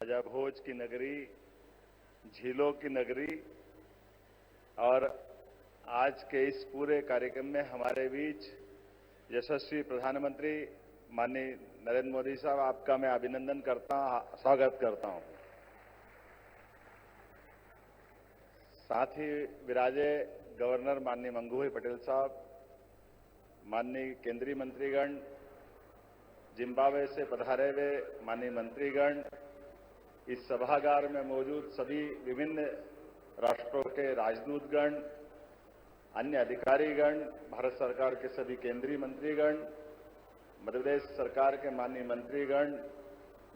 राजा भोज की नगरी, झीलों की नगरी और आज के इस पूरे कार्यक्रम में हमारे बीच यशस्वी प्रधानमंत्री माननीय नरेंद्र मोदी साहब, आपका मैं अभिनंदन करता हूं, स्वागत करता हूं। साथ ही विराजे गवर्नर माननीय मंगूभाई पटेल साहब, माननीय केंद्रीय मंत्रीगण, जिम्बाब्वे से पधारे हुए माननीय मंत्रीगण, इस सभागार में मौजूद सभी विभिन्न राष्ट्रों के राजदूतगण, अन्य अधिकारीगण, भारत सरकार के सभी केंद्रीय मंत्रीगण, मध्य प्रदेश सरकार के माननीय मंत्रीगण,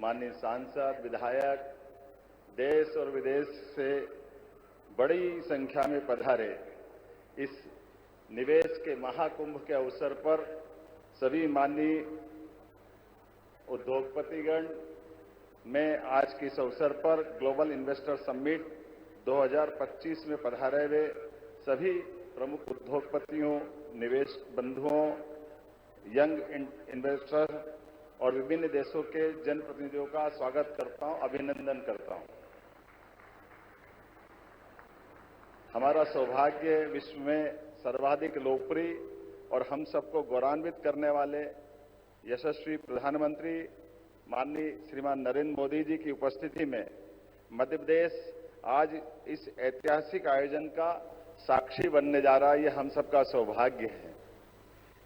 माननीय सांसद, विधायक, देश और विदेश से बड़ी संख्या में पधारे इस निवेश के महाकुंभ के अवसर पर सभी माननीय उद्योगपतिगण, मैं आज के इस अवसर पर ग्लोबल इन्वेस्टर समिट 2025 में पधारे हुए सभी प्रमुख उद्योगपतियों, निवेश बंधुओं, यंग इन्वेस्टर और विभिन्न देशों के जनप्रतिनिधियों का स्वागत करता हूं, अभिनंदन करता हूं। हमारा सौभाग्य विश्व में सर्वाधिक लोकप्रिय और हम सबको गौरवान्वित करने वाले यशस्वी प्रधानमंत्री माननीय श्रीमान नरेंद्र मोदी जी की उपस्थिति में मध्य प्रदेश आज इस ऐतिहासिक आयोजन का साक्षी बनने जा रहा है। ये हम सबका सौभाग्य है।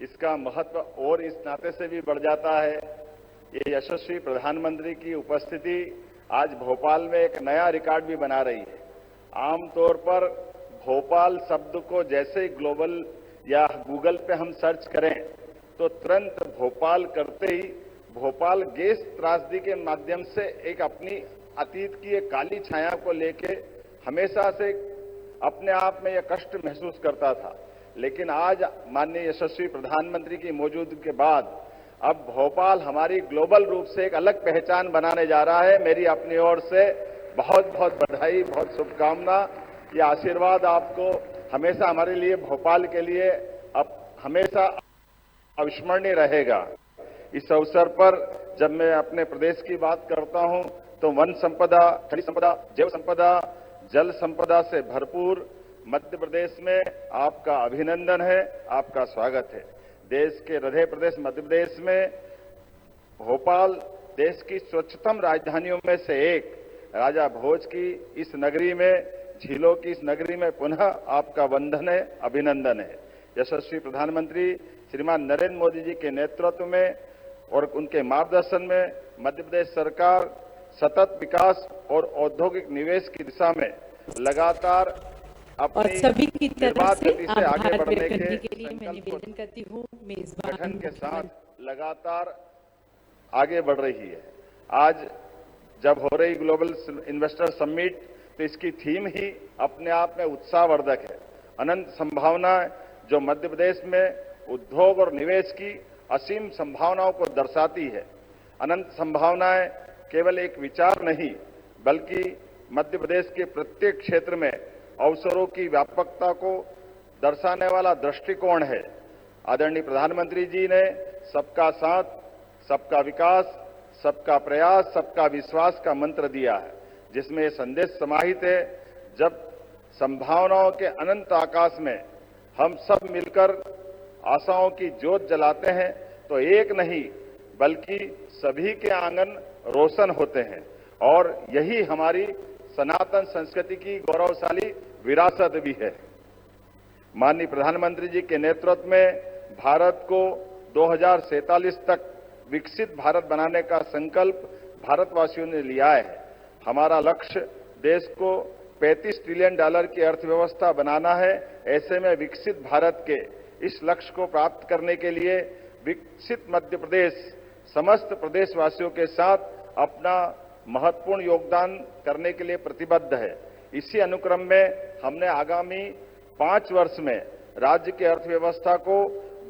इसका महत्व और इस नाते से भी बढ़ जाता है, ये यशस्वी प्रधानमंत्री की उपस्थिति आज भोपाल में एक नया रिकॉर्ड भी बना रही है। आमतौर पर भोपाल शब्द को जैसे ही ग्लोबल या गूगल पे हम सर्च करें तो तुरंत भोपाल करते ही भोपाल गैस त्रासदी के माध्यम से एक अपनी अतीत की एक काली छाया को लेके हमेशा से अपने आप में यह कष्ट महसूस करता था। लेकिन आज माननीय यशस्वी प्रधानमंत्री की मौजूदगी के बाद अब भोपाल हमारी ग्लोबल रूप से एक अलग पहचान बनाने जा रहा है। मेरी अपनी ओर से बहुत बहुत बधाई, बहुत शुभकामना। ये आशीर्वाद आपको हमेशा हमारे लिए, भोपाल के लिए अब हमेशा अविस्मरणीय रहेगा। इस अवसर पर जब मैं अपने प्रदेश की बात करता हूं तो वन संपदा, खनिज संपदा, जैव संपदा, जल संपदा से भरपूर मध्य प्रदेश में आपका अभिनंदन है, आपका स्वागत है। देश के हृदय प्रदेश मध्य प्रदेश में भोपाल देश की स्वच्छतम राजधानियों में से एक, राजा भोज की इस नगरी में, झीलों की इस नगरी में पुनः आपका वंदन है, अभिनंदन है। यशस्वी प्रधानमंत्री श्रीमान नरेंद्र मोदी जी के नेतृत्व में और उनके मार्गदर्शन में मध्य प्रदेश सरकार सतत विकास और औद्योगिक निवेश की दिशा में लगातार अपनी सभी की तरफ से गति से आगे बढ़ने के लिए मैं निवेदन करती हूँ गठन के साथ लगातार आगे बढ़ रही है। आज जब हो रही ग्लोबल इन्वेस्टर समिट तो इसकी थीम ही अपने आप में उत्साहवर्धक है। अनंत संभावनाएं जो मध्य प्रदेश में उद्योग और निवेश की असीम संभावनाओं को दर्शाती है। अनंत संभावनाएं केवल एक विचार नहीं बल्कि मध्य प्रदेश के प्रत्येक क्षेत्र में अवसरों की व्यापकता को दर्शाने वाला दृष्टिकोण है। आदरणीय प्रधानमंत्री जी ने सबका साथ, सबका विकास, सबका प्रयास, सबका विश्वास का मंत्र दिया है, जिसमें यह संदेश समाहित है, जब संभावनाओं के अनंत आकाश में हम सब मिलकर आशाओं की ज्योत जलाते हैं तो एक नहीं बल्कि सभी के आंगन रोशन होते हैं। और यही हमारी सनातन संस्कृति की गौरवशाली विरासत भी है। माननीय प्रधानमंत्री जी के नेतृत्व में भारत को 2047 तक विकसित भारत बनाने का संकल्प भारतवासियों ने लिया है। हमारा लक्ष्य देश को $35 ट्रिलियन की अर्थव्यवस्था बनाना है। ऐसे में विकसित भारत के इस लक्ष्य को प्राप्त करने के लिए विकसित मध्य प्रदेश समस्त प्रदेशवासियों के साथ अपना महत्वपूर्ण योगदान करने के लिए प्रतिबद्ध है। इसी अनुक्रम में हमने आगामी 5 वर्ष में राज्य की अर्थव्यवस्था को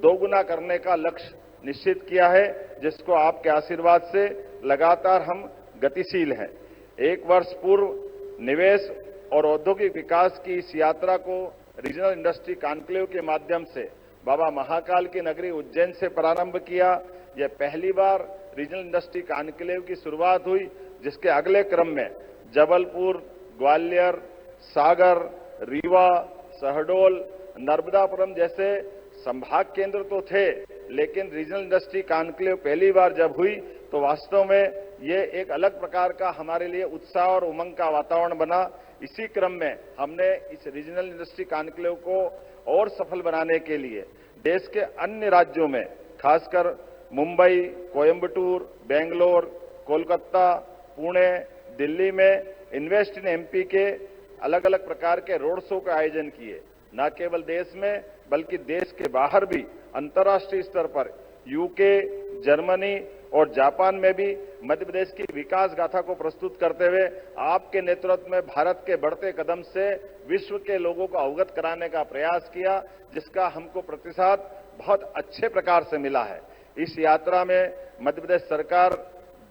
दोगुना करने का लक्ष्य निश्चित किया है, जिसको आपके आशीर्वाद से लगातार हम गतिशील हैं। 1 वर्ष पूर्व निवेश और औद्योगिक विकास की इस यात्रा को रीजनल इंडस्ट्री कॉन्क्लेव के माध्यम से बाबा महाकाल की नगरी उज्जैन से प्रारंभ किया। यह पहली बार रीजनल इंडस्ट्री कॉन्क्लेव की शुरुआत हुई जिसके अगले क्रम में जबलपुर, ग्वालियर, सागर, रीवा, शहडोल, नर्मदापुरम जैसे संभाग केंद्र तो थे, लेकिन रीजनल इंडस्ट्री कॉन्क्लेव पहली बार जब हुई तो वास्तव में ये एक अलग प्रकार का हमारे लिए उत्साह और उमंग का वातावरण बना। इसी क्रम में हमने इस रीजनल इंडस्ट्री कॉन्क्लेव को और सफल बनाने के लिए देश के अन्य राज्यों में, खासकर मुंबई, कोयंबटूर, बेंगलोर, कोलकाता, पुणे, दिल्ली में इन्वेस्ट इन एमपी के अलग अलग प्रकार के रोड शो का आयोजन किए। न केवल देश में बल्कि देश के बाहर भी अंतर्राष्ट्रीय स्तर पर यूके, जर्मनी और जापान में भी मध्य प्रदेश की विकास गाथा को प्रस्तुत करते हुए आपके नेतृत्व में भारत के बढ़ते कदम से विश्व के लोगों को अवगत कराने का प्रयास किया, जिसका हमको प्रतिसाद बहुत अच्छे प्रकार से मिला है। इस यात्रा में मध्य प्रदेश सरकार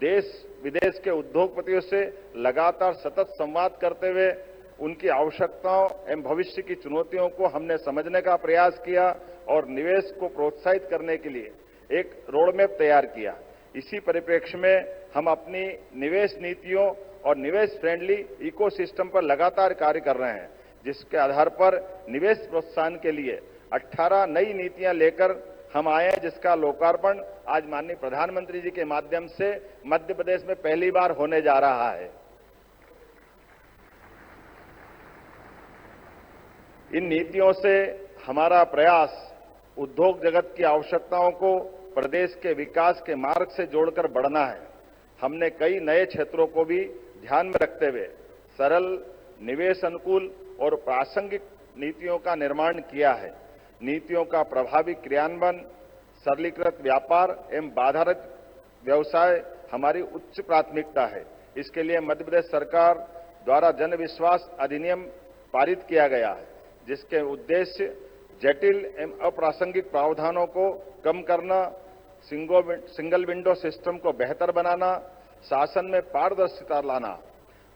देश विदेश के उद्योगपतियों से लगातार सतत संवाद करते हुए उनकी आवश्यकताओं एवं भविष्य की चुनौतियों को हमने समझने का प्रयास किया और निवेश को प्रोत्साहित करने के लिए एक रोडमैप तैयार किया। इसी परिप्रेक्ष्य में हम अपनी निवेश नीतियों और निवेश फ्रेंडली इकोसिस्टम पर लगातार कार्य कर रहे हैं, जिसके आधार पर निवेश प्रोत्साहन के लिए 18 नई नीतियां लेकर हम आए हैं, जिसका लोकार्पण आज माननीय प्रधानमंत्री जी के माध्यम से मध्य प्रदेश में पहली बार होने जा रहा है। इन नीतियों से हमारा प्रयास उद्योग जगत की आवश्यकताओं को प्रदेश के विकास के मार्ग से जोड़कर बढ़ना है। हमने कई नए क्षेत्रों को भी ध्यान में रखते हुए सरल, निवेश अनुकूल और प्रासंगिक नीतियों का निर्माण किया है। नीतियों का प्रभावी क्रियान्वयन, सरलीकृत व्यापार एवं बाधारहित व्यवसाय हमारी उच्च प्राथमिकता है। इसके लिए मध्य प्रदेश सरकार द्वारा जन विश्वास अधिनियम पारित किया गया है, जिसके उद्देश्य जटिल एवं अप्रासंगिक प्रावधानों को कम करना, सिंगल विंडो सिस्टम को बेहतर बनाना, शासन में पारदर्शिता लाना।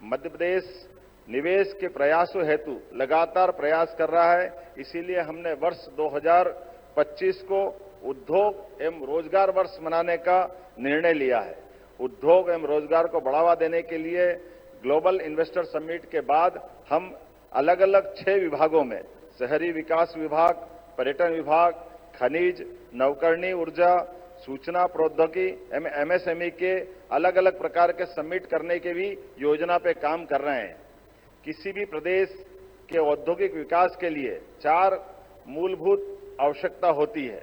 मध्य प्रदेश निवेश के प्रयासों हेतु लगातार प्रयास कर रहा है। इसीलिए हमने वर्ष 2025 को उद्योग एवं रोजगार वर्ष मनाने का निर्णय लिया है। उद्योग एवं रोजगार को बढ़ावा देने के लिए ग्लोबल इन्वेस्टर समिट के बाद हम अलग अलग 6 विभागों में शहरी विकास विभाग, पर्यटन विभाग, खनिज, नवकरणीय ऊर्जा, सूचना प्रौद्योगिकी एवं एमएसएमई के अलग अलग प्रकार के समिट करने की भी योजना पे काम कर रहे हैं। किसी भी प्रदेश के औद्योगिक विकास के लिए 4 मूलभूत आवश्यकता होती है: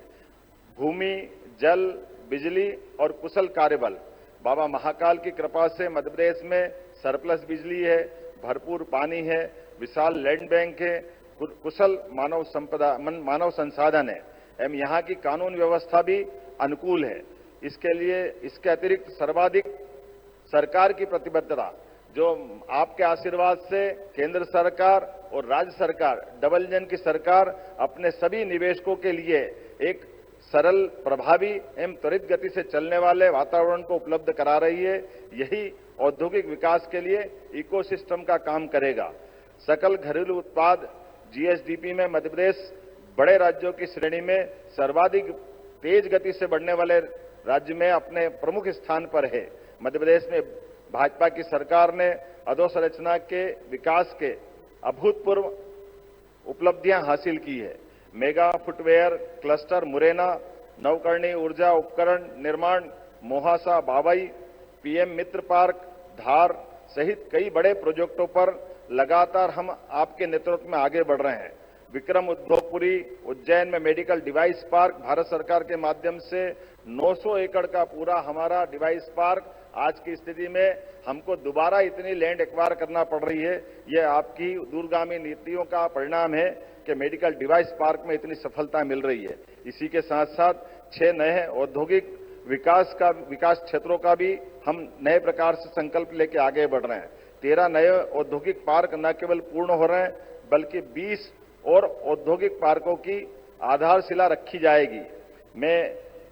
भूमि, जल, बिजली और कुशल कार्यबल। बाबा महाकाल की कृपा से मध्य प्रदेश में सरप्लस बिजली है, भरपूर पानी है, विशाल लैंड बैंक है, कुशल मानव संसाधन है एवं यहाँ की कानून व्यवस्था भी अनुकूल है। इसके लिए इसके अतिरिक्त सर्वाधिक सरकार की प्रतिबद्धता, जो आपके आशीर्वाद से केंद्र सरकार और राज्य सरकार डबल इंजन की सरकार अपने सभी निवेशकों के लिए एक सरल, प्रभावी एवं त्वरित गति से चलने वाले वातावरण को उपलब्ध करा रही है। यही औद्योगिक विकास के लिए इकोसिस्टम का काम करेगा। सकल घरेलू उत्पाद जीएसडीपी में मध्य प्रदेश बड़े राज्यों की श्रेणी में सर्वाधिक तेज गति से बढ़ने वाले राज्य में अपने प्रमुख स्थान पर है। मध्य प्रदेश में भाजपा की सरकार ने अधोसंरचना के विकास के अभूतपूर्व उपलब्धियां हासिल की है। मेगा फुटवेयर क्लस्टर मुरैना, नवकरणीय ऊर्जा उपकरण निर्माण मोहासा बावई, पीएम मित्र पार्क धार सहित कई बड़े प्रोजेक्टों पर लगातार हम आपके नेतृत्व में आगे बढ़ रहे हैं। विक्रम उद्योगपुरी उज्जैन में मेडिकल डिवाइस पार्क भारत सरकार के माध्यम से 900 एकड़ का पूरा हमारा डिवाइस पार्क, आज की स्थिति में हमको दोबारा इतनी लैंड एक्वायर करना पड़ रही है। यह आपकी दूरगामी नीतियों का परिणाम है कि मेडिकल डिवाइस पार्क में इतनी सफलता मिल रही है। इसी के साथ साथ 6 नए औद्योगिक विकास क्षेत्रों का भी हम नए प्रकार से संकल्प लेके आगे बढ़ रहे हैं। 13 नए औद्योगिक पार्क न केवल पूर्ण हो रहे हैं, बल्कि 20 और औद्योगिक पार्कों की आधारशिला रखी जाएगी। मैं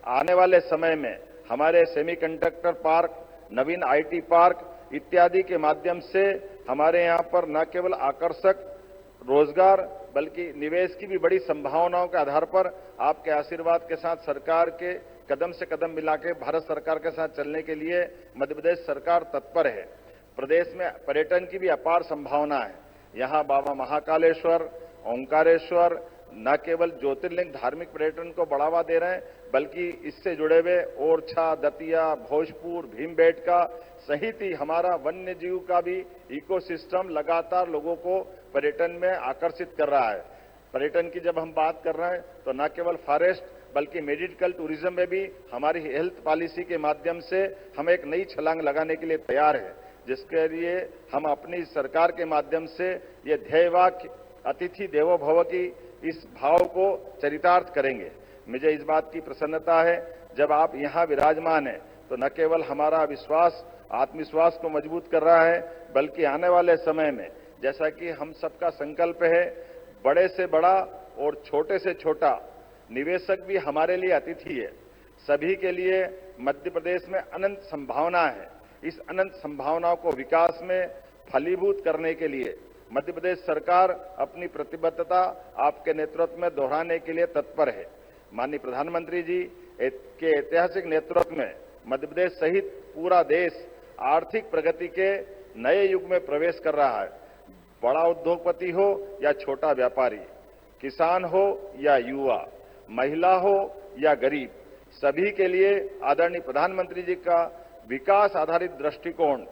आने वाले समय में हमारे semiconductor park, Naveen IT park इत्यादि के माध्यम से हमारे यहाँ पर न केवल आकर्षक रोजगार बल्कि निवेश की भी बड़ी संभावनाओं के आधार पर आपके आशीर्वाद के साथ सरकार के कदम से कदम मिला के भारत सरकार के साथ चलने के लिए मध्य प्रदेश सरकार तत्पर है। प्रदेश में पर्यटन की भी अपार संभावना है। यहाँ बाबा महाकालेश्वर, ओंकारेश्वर न केवल ज्योतिर्लिंग धार्मिक पर्यटन को बढ़ावा दे रहे हैं, बल्कि इससे जुड़े हुए ओरछा, दतिया, भोजपुर, भीमबेटका सहित ही हमारा वन्य जीव का भी इकोसिस्टम लगातार लोगों को पर्यटन में आकर्षित कर रहा है। पर्यटन की जब हम बात कर रहे हैं तो न केवल फॉरेस्ट बल्कि मेडिकल टूरिज्म में भी हमारी हेल्थ पॉलिसी के माध्यम से हम एक नई छलांग लगाने के लिए तैयार है, जिसके लिए हम अपनी सरकार के माध्यम से ये ध्येय वाक्य अतिथि देवो भव की इस भाव को चरितार्थ करेंगे। मुझे इस बात की प्रसन्नता है जब आप यहाँ विराजमान हैं तो न केवल हमारा विश्वास आत्मविश्वास को मजबूत कर रहा है, बल्कि आने वाले समय में जैसा कि हम सबका संकल्प है, बड़े से बड़ा और छोटे से छोटा निवेशक भी हमारे लिए अतिथि है। सभी के लिए मध्य प्रदेश में अनंत संभावना है। इस अनंत संभावनाओं को विकास में फलीभूत करने के लिए मध्य प्रदेश सरकार अपनी प्रतिबद्धता आपके नेतृत्व में दोहराने के लिए तत्पर है। माननीय प्रधानमंत्री जी के ऐतिहासिक नेतृत्व में मध्य प्रदेश सहित पूरा देश आर्थिक प्रगति के नए युग में प्रवेश कर रहा है। बड़ा उद्योगपति हो या छोटा व्यापारी, किसान हो या युवा, महिला हो या गरीब, सभी के लिए आदरणीय प्रधानमंत्री जी का विकास आधारित दृष्टिकोण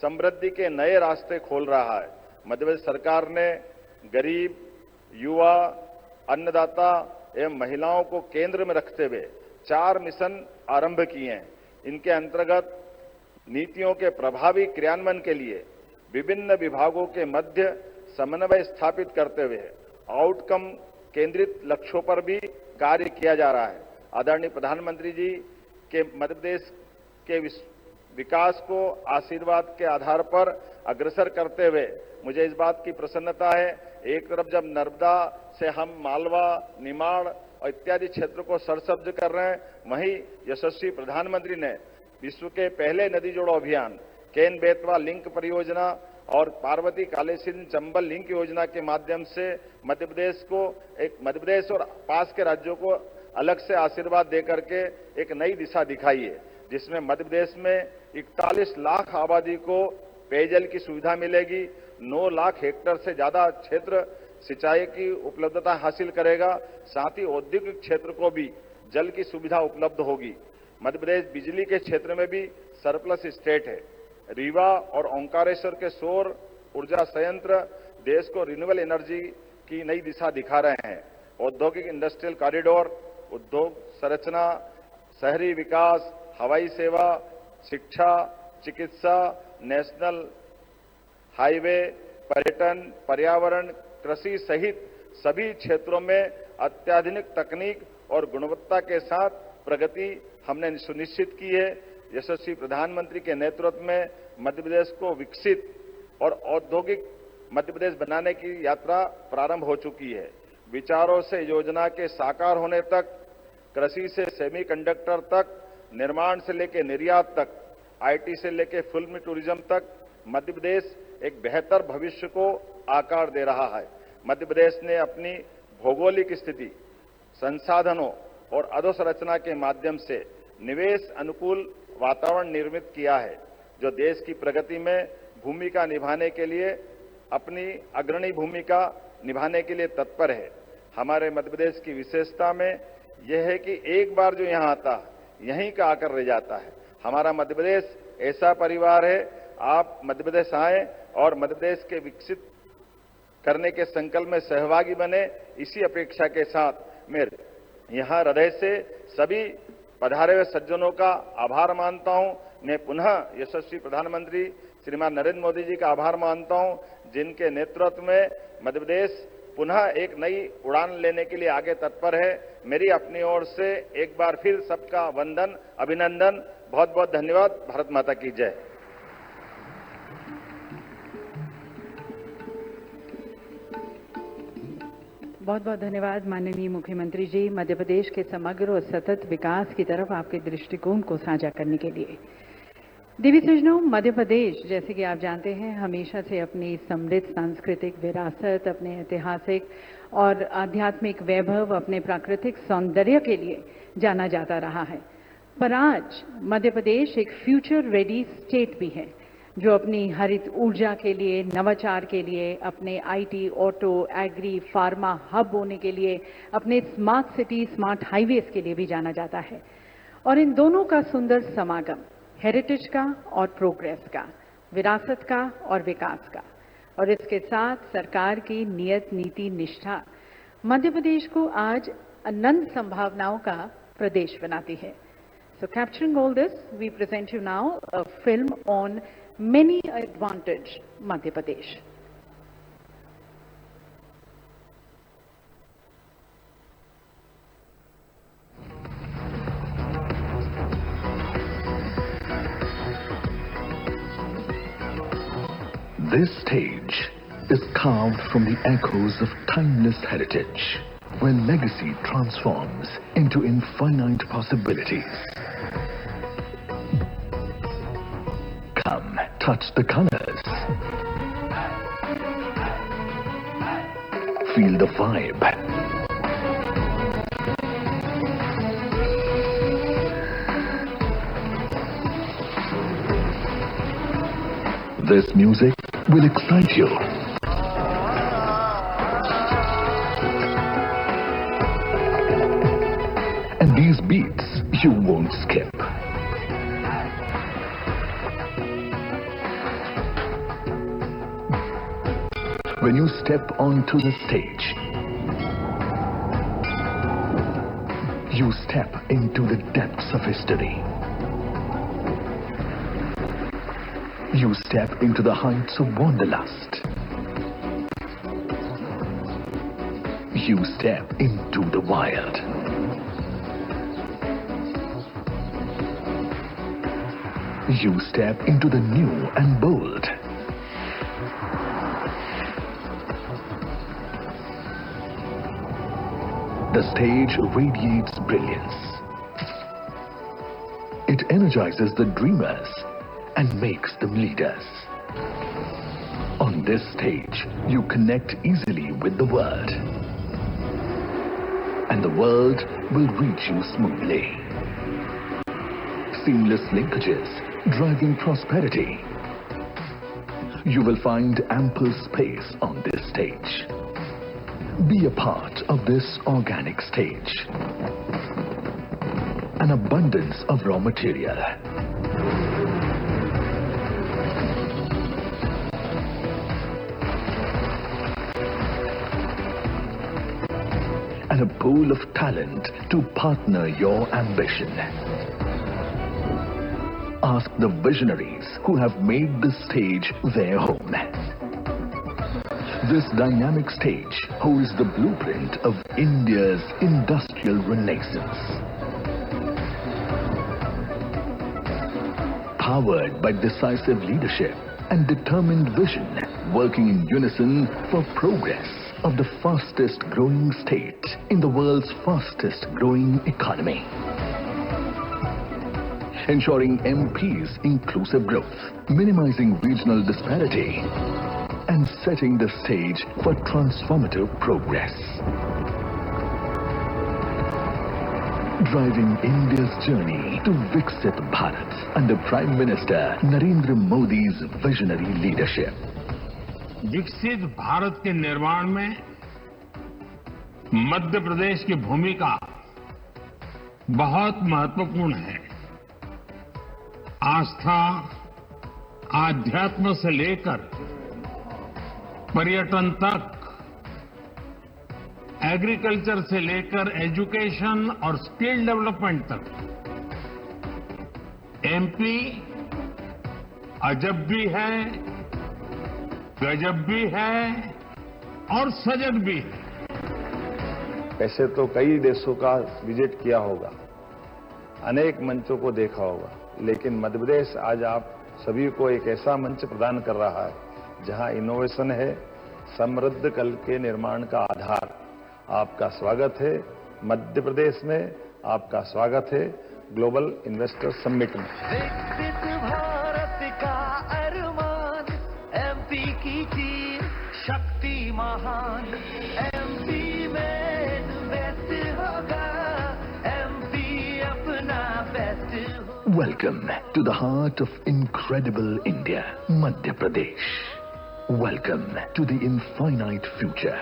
समृद्धि के नए रास्ते खोल रहा है। मध्य प्रदेश सरकार ने गरीब, युवा, अन्नदाता एवं महिलाओं को केंद्र में रखते हुए 4 मिशन आरंभ किए हैं। इनके अंतर्गत नीतियों के प्रभावी क्रियान्वयन के लिए विभिन्न विभागों के मध्य समन्वय स्थापित करते हुए आउटकम केंद्रित लक्ष्यों पर भी कार्य किया जा रहा है। आदरणीय प्रधानमंत्री जी के मध्य प्रदेश के विकास को आशीर्वाद के आधार पर अग्रसर करते हुए मुझे इस बात की प्रसन्नता है, एक तरफ जब नर्मदा से हम मालवा, निमाड़ और इत्यादि क्षेत्र को सरसब्ज कर रहे हैं, वहीं यशस्वी प्रधानमंत्री ने विश्व के पहले नदी जोड़ो अभियान केन बेतवा लिंक परियोजना और पार्वती कालेसिन चंबल लिंक योजना के माध्यम से मध्य प्रदेश और पास के राज्यों को अलग से आशीर्वाद देकर के एक नई दिशा दिखाई है, जिसमें मध्य प्रदेश में 41 लाख आबादी को पेयजल की सुविधा मिलेगी, 9 लाख हेक्टेयर से ज्यादा क्षेत्र सिंचाई की उपलब्धता हासिल करेगा, साथ ही औद्योगिक क्षेत्र को भी जल की सुविधा उपलब्ध होगी। मध्य प्रदेश बिजली के क्षेत्र में भी सरप्लस स्टेट है। रीवा और ओंकारेश्वर के सौर ऊर्जा संयंत्र देश को रिन्यूएबल एनर्जी की नई दिशा दिखा रहे हैं। औद्योगिक इंडस्ट्रियल कॉरिडोर, उद्योग संरचना, शहरी विकास, हवाई सेवा, शिक्षा, चिकित्सा, नेशनल हाईवे, पर्यटन, पर्यावरण, कृषि सहित सभी क्षेत्रों में अत्याधुनिक तकनीक और गुणवत्ता के साथ प्रगति हमने सुनिश्चित की है। यशस्वी प्रधानमंत्री के नेतृत्व में मध्य प्रदेश को विकसित और औद्योगिक मध्य प्रदेश बनाने की यात्रा प्रारंभ हो चुकी है। विचारों से योजना के साकार होने तक, कृषि से सेमीकंडक्टर तक, निर्माण से लेकर निर्यात तक, आईटी से लेकर फिल्म टूरिज्म तक मध्य प्रदेश एक बेहतर भविष्य को आकार दे रहा है। मध्य प्रदेश ने अपनी भौगोलिक स्थिति, संसाधनों और अधोसंरचना के माध्यम से निवेश अनुकूल वातावरण निर्मित किया है, जो देश की प्रगति में भूमिका निभाने के लिए अपनी अग्रणी भूमिका निभाने के लिए तत्पर है। हमारे मध्य प्रदेश की विशेषता में यह है कि एक बार जो यहाँ आता है यहीं का आकर रह जाता है। हमारा मध्य प्रदेश ऐसा परिवार है, आप मध्य प्रदेश आए और मध्य प्रदेश के विकसित करने के संकल्प में सहभागी बने, इसी अपेक्षा के साथ मैं यहाँ हृदय से सभी पधारे हुए सज्जनों का आभार मानता हूँ। मैं पुनः यशस्वी प्रधानमंत्री श्रीमान नरेंद्र मोदी जी का आभार मानता हूँ, जिनके नेतृत्व में मध्य प्रदेश पुनः एक नई उड़ान लेने के लिए आगे तत्पर है। मेरी अपनी ओर से एक बार फिर सबका वंदन, अभिनंदन, बहुत बहुत धन्यवाद। भारत माता की जय। बहुत बहुत धन्यवाद माननीय मुख्यमंत्री जी, मध्य प्रदेश के समग्र और सतत विकास की तरफ आपके दृष्टिकोण को साझा करने के लिए। देवी सज्जनों, मध्य प्रदेश जैसे कि आप जानते हैं हमेशा से अपनी समृद्ध सांस्कृतिक विरासत, अपने ऐतिहासिक और आध्यात्मिक वैभव, अपने प्राकृतिक सौंदर्य के लिए जाना जाता रहा है। पर आज मध्य प्रदेश एक फ्यूचर रेडी स्टेट भी है, जो अपनी हरित ऊर्जा के लिए, नवाचार के लिए, अपने IT, auto, agri, pharma hub होने के लिए, अपने स्मार्ट सिटी, स्मार्ट हाईवेज के लिए भी जाना जाता है। और इन दोनों का सुंदर समागम, हेरिटेज का और प्रोग्रेस का, विरासत का और विकास का, और इसके साथ सरकार की नियत नीति निष्ठा मध्य प्रदेश को आज अनंत संभावनाओं का प्रदेश बनाती है। So capturing all this, we present you now a film on Many Advantage Madhya Pradesh. This stage is carved from the echoes of timeless heritage, where legacy transforms into infinite possibilities. Come, touch the colors. Feel the vibe. This music will excite you. And these beats you won't skip. When you step onto the stage, you step into the depths of history. You step into the heights of wanderlust. You step into the wild. You step into the new and bold. The stage radiates brilliance. It energizes the dreamers and makes them leaders. On this stage, you connect easily with the world. And the world will reach you smoothly. Seamless linkages driving prosperity. You will find ample space on this stage. Be a part of this organic stage. An abundance of raw material. And a pool of talent to partner your ambition. Ask the visionaries who have made this stage their home. This dynamic stage holds the blueprint of India's industrial renaissance. Powered by decisive leadership and determined vision, working in unison for progress of the fastest growing state in the world's fastest growing economy. Ensuring MP's inclusive growth, minimizing regional disparity, and setting the stage for transformative progress. Driving India's journey to Viksit Bharat under Prime Minister Narendra Modi's visionary leadership. विकसित भारत के निर्माण में मध्य प्रदेश की भूमिका बहुत महत्वपूर्ण है। आस्था, आध्यात्म से लेकर पर्यटन तक, एग्रीकल्चर से लेकर एजुकेशन और स्किल डेवलपमेंट तक, एमपी अजब भी है, गजब भी है और सजग भी है। ऐसे तो कई देशों का विजिट किया होगा, अनेक मंचों को देखा होगा, लेकिन मध्य प्रदेश आज आप सभी को एक ऐसा मंच प्रदान कर रहा है जहां इनोवेशन है, समृद्ध कल के निर्माण का आधार। आपका स्वागत है मध्य प्रदेश में, आपका स्वागत है ग्लोबल इन्वेस्टर समिट में। विकसित भारत का अरमान, एमपी की टीम शक्ति महान। एमपी में इन्वेस्ट होगा, एमपी अपना best Welcome to the heart of incredible India, Madhya Pradesh. Welcome to the infinite future.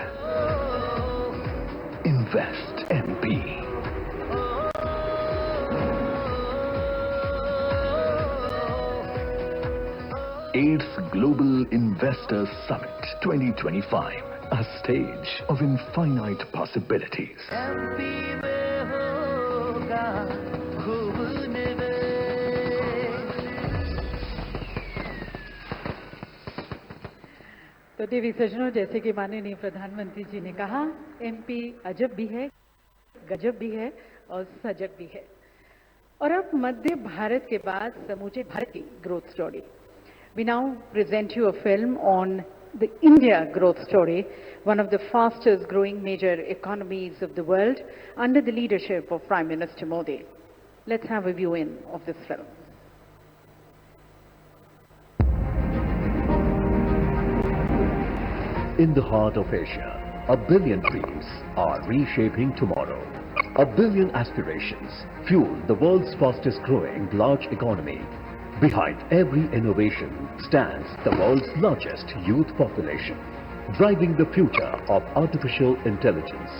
Invest MP. 8th Global Investors Summit 2025, a stage of infinite possibilities. MP में होगा खूब निवेश। तो टीवी सज्जनों, जैसे कि माननीय प्रधानमंत्री जी ने कहा, एमपी अजब भी है, गजब भी है और सजग भी है। और अब मध्य भारत के बाद समूचे भारत की growth story. We now present you a film on the India growth story, one of the fastest growing major economies of the world, under the leadership of Prime Minister Modi. Let's have a view in of this film. In the heart of Asia, 1 billion dreams are reshaping tomorrow. 1 billion aspirations fuel the world's fastest growing large economy. Behind every innovation stands the world's largest youth population, driving the future of artificial intelligence,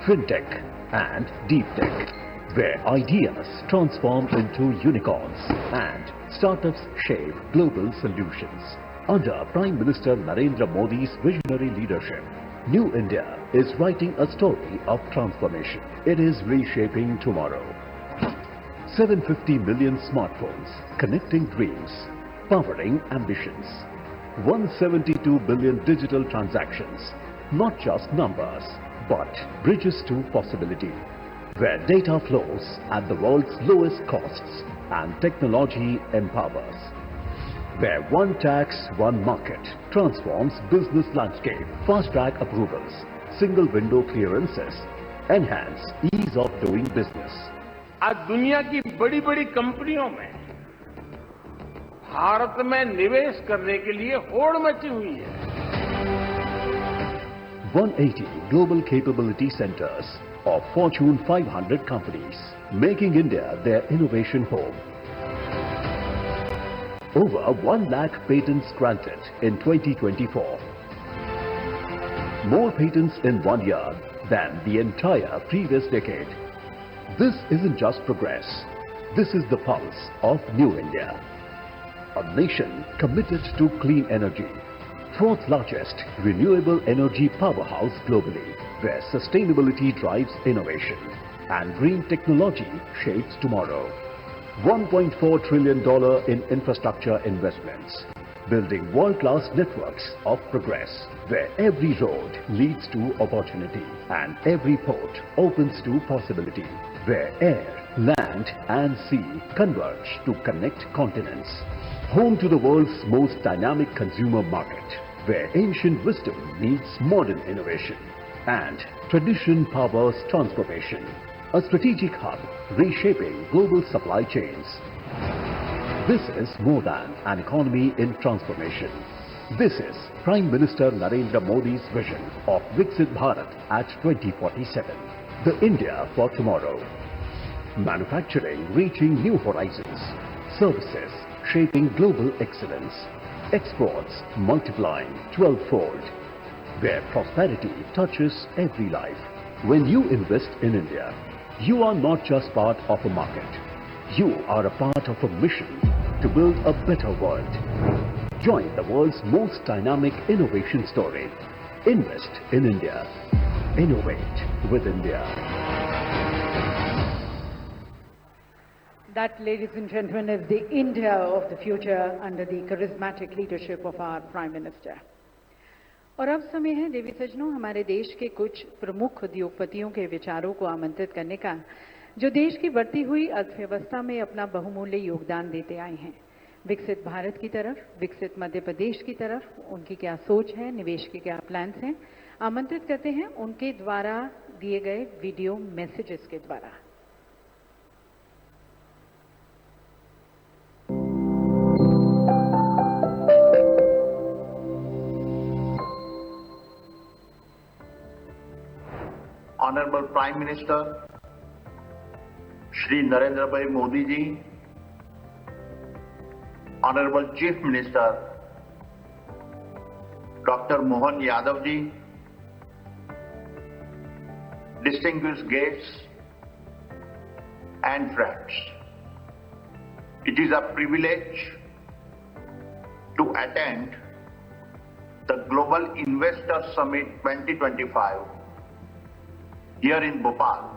fintech and deep tech, where ideas transform into unicorns and startups shape global solutions. Under Prime Minister Narendra Modi's visionary leadership, New India is writing a story of transformation. It is reshaping tomorrow. 750 million smartphones connecting dreams, powering ambitions. 172 billion digital transactions, not just numbers, but bridges to possibility, where data flows at the world's lowest costs and technology empowers. Where one tax, one market transforms business landscape, fast-track approvals, single window clearances, enhance ease of doing business. आज दुनिया की बड़ी बड़ी कंपनियों में भारत में निवेश करने के लिए होड़ मची हुई है। 180 global capability centers of Fortune 500 companies, making India their innovation home. Over 1 lakh patents granted in 2024. More patents in 1 year than the entire previous decade. This isn't just progress. This is the pulse of New India. A nation committed to clean energy. 4th largest renewable energy powerhouse globally, where sustainability drives innovation and green technology shapes tomorrow. $1.4 trillion in infrastructure investments. Building world-class networks of progress, where every road leads to opportunity and every port opens to possibility, where air, land and sea converge to connect continents. Home to the world's most dynamic consumer market, where ancient wisdom meets modern innovation and tradition powers transformation. A strategic hub reshaping global supply chains. This is more than an economy in transformation. This is Prime Minister Narendra Modi's vision of Viksit Bharat at 2047. The India for tomorrow. Manufacturing reaching new horizons. Services shaping global excellence. Exports multiplying 12-fold. Where prosperity touches every life. When you invest in India, you are not just part of a market. You are a part of a mission to build a better world. Join the world's most dynamic innovation story. Invest in India. Innovate with India. That, ladies and gentlemen, is the India of the future under the charismatic leadership of our Prime Minister. और अब समय है देवी सज्जनों, हमारे देश के कुछ प्रमुख उद्योगपतियों के विचारों को आमंत्रित करने का, जो देश की बढ़ती हुई अर्थव्यवस्था में अपना बहुमूल्य योगदान देते आए हैं। विकसित भारत की तरफ, विकसित मध्य प्रदेश की तरफ उनकी क्या सोच है, निवेश के क्या प्लान्स हैं, आमंत्रित करते हैं उनके द्वारा दिए गए वीडियो मैसेजेस के द्वारा। Honorable Prime Minister Shri Narendra Bhai Modi ji, Honorable Chief Minister Dr. Mohan Yadav ji, distinguished guests and friends, it is a privilege to attend the Global Investor Summit 2025 here in Bhopal.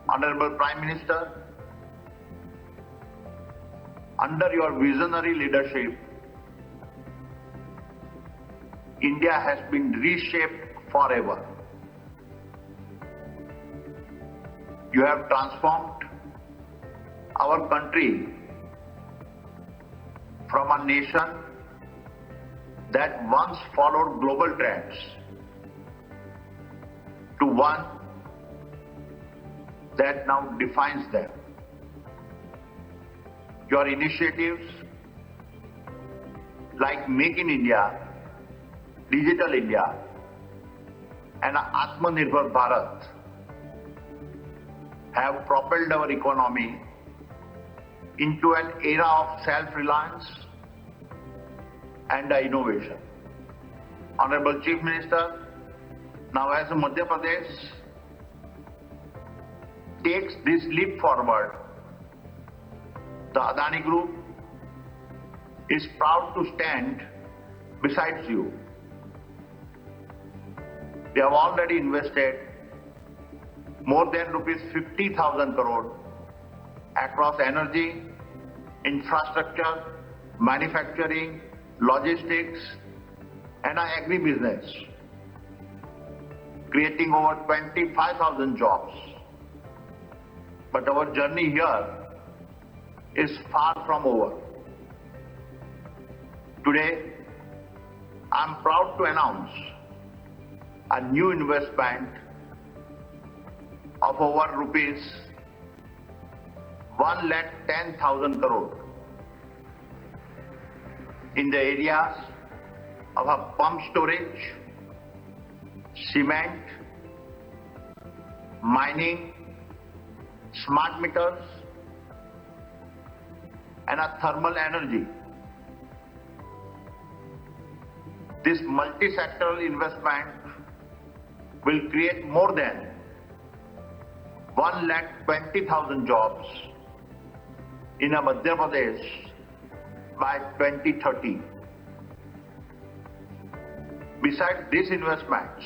Honorable Prime Minister, under your visionary leadership, India has been reshaped forever. You have transformed our country from a nation that once followed global trends to one that now defines them. Your initiatives like Make in India, Digital India and Atmanirbhar Bharat have propelled our economy into an era of self-reliance and innovation. Honorable Chief Minister, now as Madhya Pradesh takes this leap forward, the Adani Group is proud to stand beside you. They have already invested more than rupees 50,000 crore across energy, infrastructure, manufacturing, logistics, and agribusiness, creating over 25,000 jobs. But our journey here is far from over. Today, I am proud to announce a new investment of over rupees 1,10,000 crore in the areas of a pump storage, cement, mining, smart meters, and a thermal energy. This multi-sectoral investment will create more than 1,20,000 jobs in Madhya Pradesh by 2030. Besides these investments,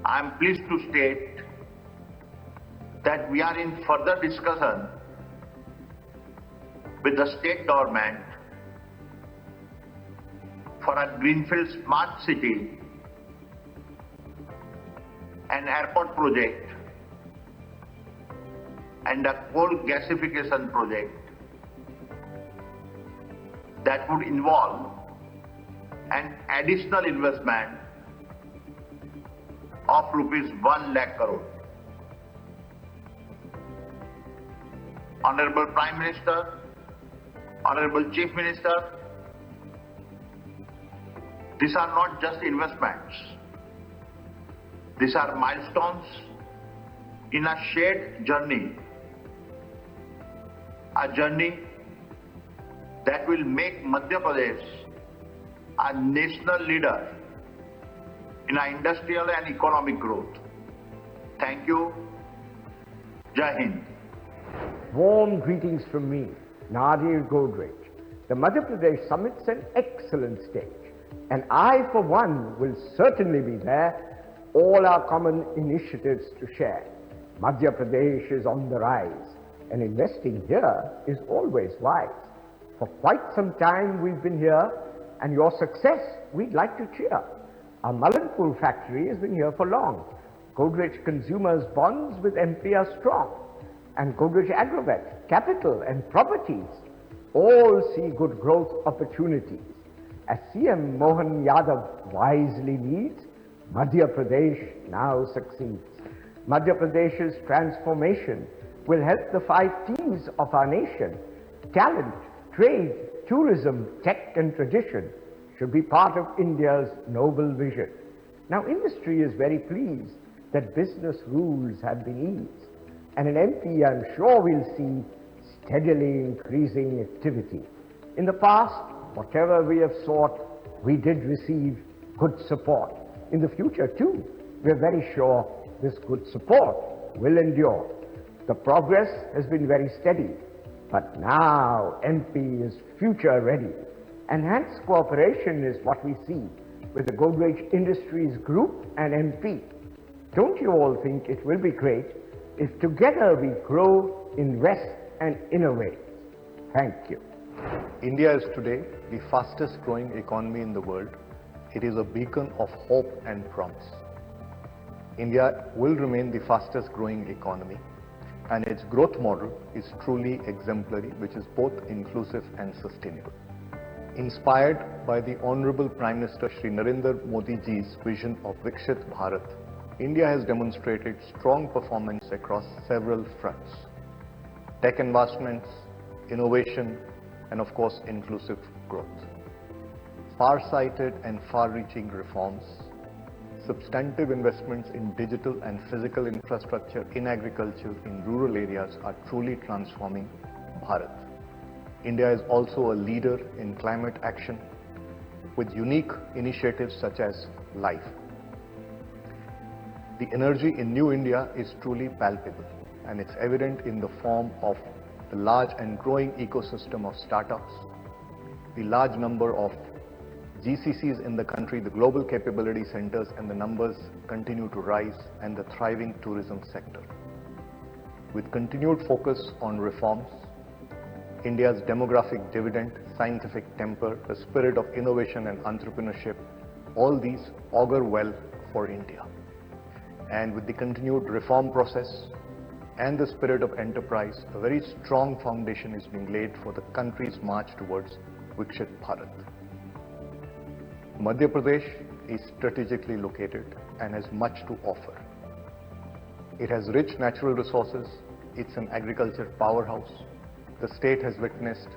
I am pleased to state that we are in further discussion with the state government for a greenfield smart city and airport project and a coal gasification project that would involve an additional investment of rupees 1 lakh crore. Honorable Prime Minister, Honorable Chief Minister, these are not just investments. These are milestones in a shared journey. A journey that will make Madhya Pradesh a national leader in our industrial and economic growth. Thank you. Jai Hind. Warm greetings from me, Nadir Godrej. The Madhya Pradesh Summit's an excellent stage, and I, for one, will certainly be there, all our common initiatives to share. Madhya Pradesh is on the rise, and investing here is always wise. For quite some time we've been here, and your success we'd like to cheer. Our Malanpur factory has been here for long. Godrej Consumers bonds with MP are strong, and Godrej Agrovet, capital and properties all see good growth opportunities. As CM Mohan Yadav wisely leads, Madhya Pradesh now succeeds. Madhya Pradesh's transformation will help the 5 T's of our nation. Talent, trade, tourism, tech and tradition should be part of India's noble vision. Now industry is very pleased that business rules have been eased. And in MP, I'm sure we'll see steadily increasing activity. In the past, whatever we have sought, we did receive good support. In the future too, we're very sure this good support will endure. The progress has been very steady, but now MP is future ready. Enhanced cooperation is what we see with the Godrej Industries Group and MP. Don't you all think it will be great if together we grow, invest and innovate? Thank you. India is today the fastest growing economy in the world. It is a beacon of hope and promise. India will remain the fastest growing economy, and its growth model is truly exemplary, which is both inclusive and sustainable. Inspired by the Honorable Prime Minister Shri Narendra Modi ji's vision of Viksit Bharat, India has demonstrated strong performance across several fronts: tech investments, innovation, and of course inclusive growth. Far-sighted and far-reaching reforms, substantive investments in digital and physical infrastructure in agriculture in rural areas are truly transforming Bharat. India is also a leader in climate action with unique initiatives such as LIFE. The energy in New India is truly palpable, and it's evident in the form of the large and growing ecosystem of startups, the large number of GCCs in the country, the global capability centers, and the numbers continue to rise, and the thriving tourism sector. With continued focus on reforms, India's demographic dividend, scientific temper, the spirit of innovation and entrepreneurship, all these augur well for India. And with the continued reform process and the spirit of enterprise, a very strong foundation is being laid for the country's march towards Viksit Bharat. Madhya Pradesh is strategically located and has much to offer. It has rich natural resources. It's an agriculture powerhouse. The state has witnessed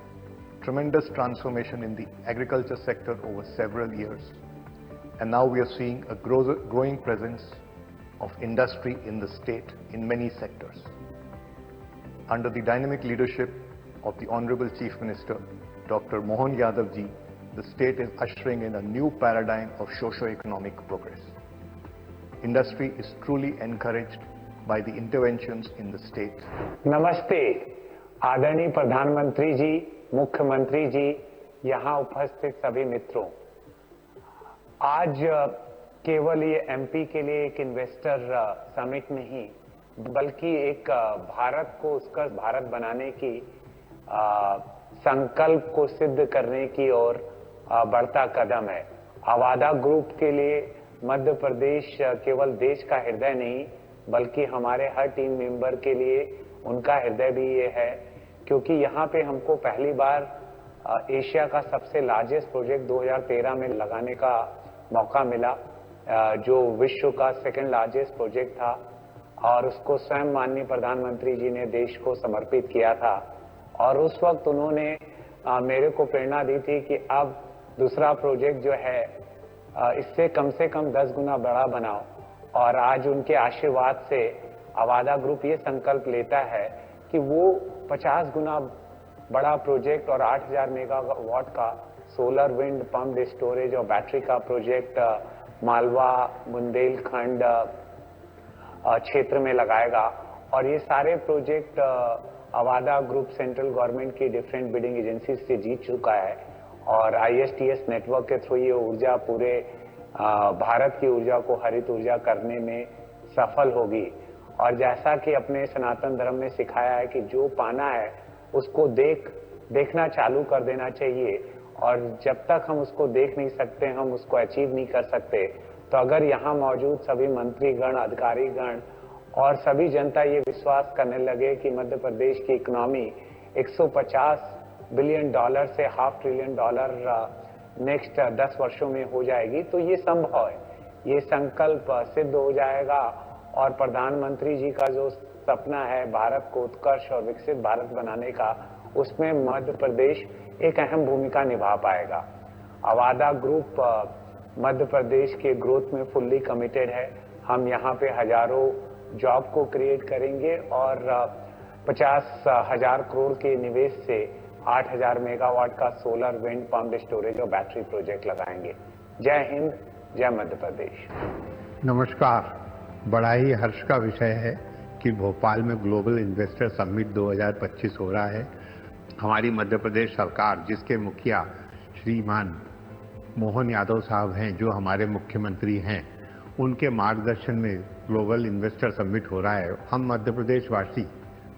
tremendous transformation in the agriculture sector over several years. And now we are seeing a growing presence of industry in the state in many sectors. Under the dynamic leadership of the Honorable Chief Minister, Dr. Mohan Yadav ji, the state is ushering in a new paradigm of socio-economic progress. Industry is truly encouraged by the interventions in the state. नमस्ते, आदरणीय प्रधानमंत्री जी, मुख्यमंत्री जी, यहाँ उपस्थित सभी मित्रों। आज केवल ये एमपी के लिए एक इन्वेस्टर समिट नहीं, बल्कि एक भारत को उत्कृष्ट भारत बनाने की संकल्प को सिद्ध करने की ओर बढ़ता कदम है। अवादा ग्रुप के लिए मध्य प्रदेश केवल देश का हृदय नहीं, बल्कि हमारे हर टीम मेंबर के लिए उनका हृदय भी ये है, क्योंकि यहाँ पे हमको पहली बार एशिया का सबसे लार्जेस्ट प्रोजेक्ट 2013 में लगाने का मौका मिला, जो विश्व का सेकंड लार्जेस्ट प्रोजेक्ट था, और उसको स्वयं माननीय प्रधानमंत्री जी ने देश को समर्पित किया था। और उस वक्त उन्होंने मेरे को प्रेरणा दी थी कि अब दूसरा प्रोजेक्ट जो है इससे कम से कम 10 गुना बड़ा बनाओ। और आज उनके आशीर्वाद से अवादा ग्रुप ये संकल्प लेता है कि वो 50 गुना बड़ा प्रोजेक्ट और 8000 मेगावाट का सोलर विंड पंप स्टोरेज और बैटरी का प्रोजेक्ट मालवा बुंदेलखंड क्षेत्र में लगाएगा। और ये सारे project Avaada group central government की डिफरेंट बिडिंग एजेंसी से जीत चुका है, और ISTS नेटवर्क के थ्रू ये ऊर्जा पूरे भारत की ऊर्जा को हरित ऊर्जा करने में सफल होगी। और जैसा कि अपने सनातन धर्म में सिखाया है कि जो पाना है उसको देखना चालू कर देना चाहिए, और जब तक हम उसको देख नहीं सकते, हम उसको अचीव नहीं कर सकते। तो अगर यहाँ मौजूद सभी मंत्रीगण, अधिकारीगण और सभी जनता ये विश्वास करने लगे कि मध्य प्रदेश की इकोनॉमी 150 बिलियन डॉलर से $500 बिलियन नेक्स्ट 10 वर्षों में हो जाएगी, तो ये संभव है, ये संकल्प सिद्ध हो जाएगा। और प्रधानमंत्री जी का जो सपना है भारत को उत्कर्ष और विकसित भारत बनाने का, उसमें मध्य प्रदेश एक अहम भूमिका निभा पाएगा। अवादा ग्रुप मध्य प्रदेश के ग्रोथ में फुल्ली कमिटेड है। हम यहाँ पे हजारों जॉब को क्रिएट करेंगे, और 50,000 करोड़ के निवेश से 8,000 मेगावाट का सोलर, विंड, पम्प स्टोरेज और बैटरी प्रोजेक्ट लगाएंगे। जय हिंद, जय मध्य प्रदेश। नमस्कार। बड़ा ही हर्ष का विषय है कि भोपाल में ग्लोबल इन्वेस्टर समिट 2025 हो रहा है। हमारी मध्य प्रदेश सरकार, जिसके मुखिया श्रीमान मोहन यादव साहब हैं, जो हमारे मुख्यमंत्री हैं, उनके मार्गदर्शन में ग्लोबल इन्वेस्टर समिट हो रहा है। हम मध्य प्रदेश वासी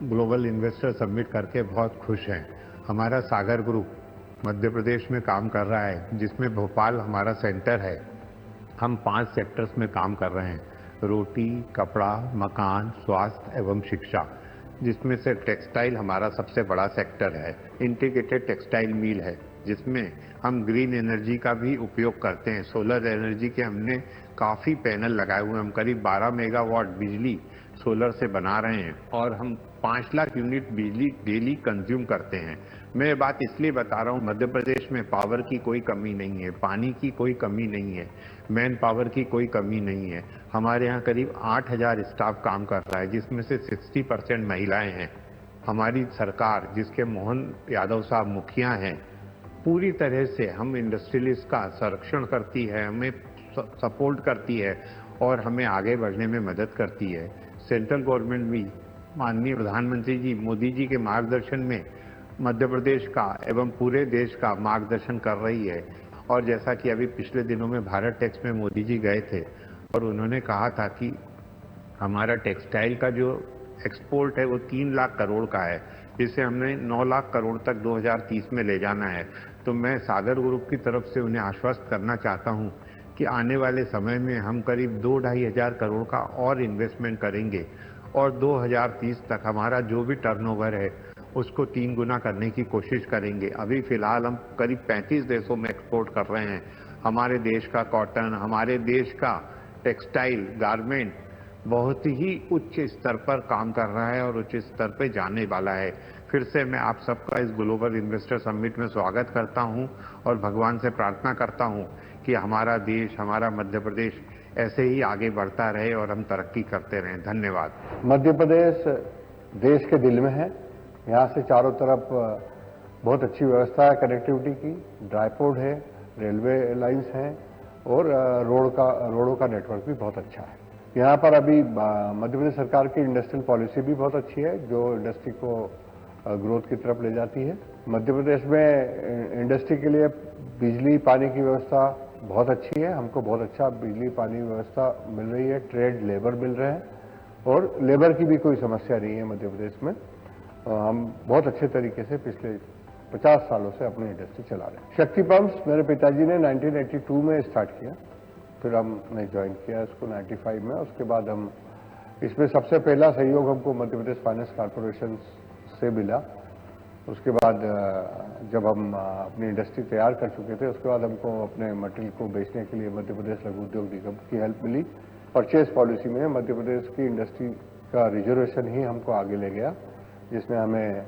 ग्लोबल इन्वेस्टर समिट करके बहुत खुश हैं। हमारा सागर ग्रुप मध्य प्रदेश में काम कर रहा है, जिसमें भोपाल हमारा सेंटर है। हम 5 सेक्टर्स में काम कर रहे हैं: रोटी, कपड़ा, मकान, स्वास्थ्य एवं शिक्षा, जिसमें से टेक्सटाइल हमारा सबसे बड़ा सेक्टर है। इंटीग्रेटेड टेक्सटाइल मिल है, जिसमें हम ग्रीन एनर्जी का भी उपयोग करते हैं। सोलर एनर्जी के हमने काफ़ी पैनल लगाए हुए हैं। हम करीब 12 मेगावाट बिजली सोलर से बना रहे हैं और हम 5 लाख यूनिट बिजली डेली कंज्यूम करते हैं। मैं ये बात इसलिए बता रहा हूँ, मध्य प्रदेश में पावर की कोई कमी नहीं है, पानी की कोई कमी नहीं है, मैन पावर की कोई कमी नहीं है। हमारे यहाँ करीब 8,000 स्टाफ काम कर रहा है, जिसमें से 60% महिलाएं हैं। हमारी सरकार, जिसके मोहन यादव साहब मुखिया हैं, पूरी तरह से हम इंडस्ट्रियलिस्ट का संरक्षण करती है, हमें सपोर्ट करती है और हमें आगे बढ़ने में मदद करती है। सेंट्रल गवर्नमेंट भी माननीय प्रधानमंत्री जी मोदी जी के मार्गदर्शन में मध्य प्रदेश का एवं पूरे देश का मार्गदर्शन कर रही है। और जैसा कि अभी पिछले दिनों में भारत टेक्स में मोदी जी गए थे और उन्होंने कहा था कि हमारा टेक्सटाइल का जो एक्सपोर्ट है वो 3 लाख करोड़ का है, जिसे हमने 9 लाख करोड़ तक 2030 में ले जाना है। तो मैं सागर ग्रुप की तरफ से उन्हें आश्वस्त करना चाहता हूं कि आने वाले समय में हम करीब 2-2.5 हजार करोड़ का और इन्वेस्टमेंट करेंगे और 2030 तक हमारा जो भी टर्नओवर है उसको 3 गुना करने की कोशिश करेंगे। अभी फिलहाल हम करीब 35 देशों में एक्सपोर्ट कर रहे हैं। हमारे देश का कॉटन, हमारे देश का टेक्सटाइल, गारमेंट बहुत ही उच्च स्तर पर काम कर रहा है और उच्च स्तर पर जाने वाला है। फिर से मैं आप सबका इस ग्लोबल इन्वेस्टर समिट में स्वागत करता हूं और भगवान से प्रार्थना करता हूं कि हमारा देश, हमारा मध्य प्रदेश ऐसे ही आगे बढ़ता रहे और हम तरक्की करते रहें। धन्यवाद। मध्य प्रदेश देश के दिल में है। यहाँ से चारों तरफ बहुत अच्छी व्यवस्था है कनेक्टिविटी की, ड्राईपोर्ट है, रेलवे लाइंस हैं और रोडों का नेटवर्क भी बहुत अच्छा है। यहाँ पर अभी मध्य प्रदेश सरकार की इंडस्ट्रियल पॉलिसी भी बहुत अच्छी है, जो इंडस्ट्री को ग्रोथ की तरफ ले जाती है। मध्य प्रदेश में इंडस्ट्री के लिए बिजली पानी की व्यवस्था बहुत अच्छी है। हमको बहुत अच्छा बिजली पानी व्यवस्था मिल रही है, ट्रेड लेबर मिल रहे हैं और लेबर की भी कोई समस्या नहीं है मध्य प्रदेश में। हम बहुत अच्छे तरीके से पिछले 50 सालों से अपनी इंडस्ट्री चला रहे हैं। शक्ति पंप्स मेरे पिताजी ने 1982 में स्टार्ट किया, फिर हमने ज्वाइन किया इसको 95 में। उसके बाद हम इसमें सबसे पहला सहयोग हमको मध्य प्रदेश फाइनेंस कॉर्पोरेशन से मिला। उसके बाद जब हम अपनी इंडस्ट्री तैयार कर चुके थे, उसके बाद हमको अपने मटेरियल को बेचने के लिए मध्य प्रदेश लघु उद्योग निगम की हेल्प मिली। परचेज पॉलिसी में मध्य प्रदेश की इंडस्ट्री का रिजर्वेशन ही हमको आगे ले गया, जिसने हमें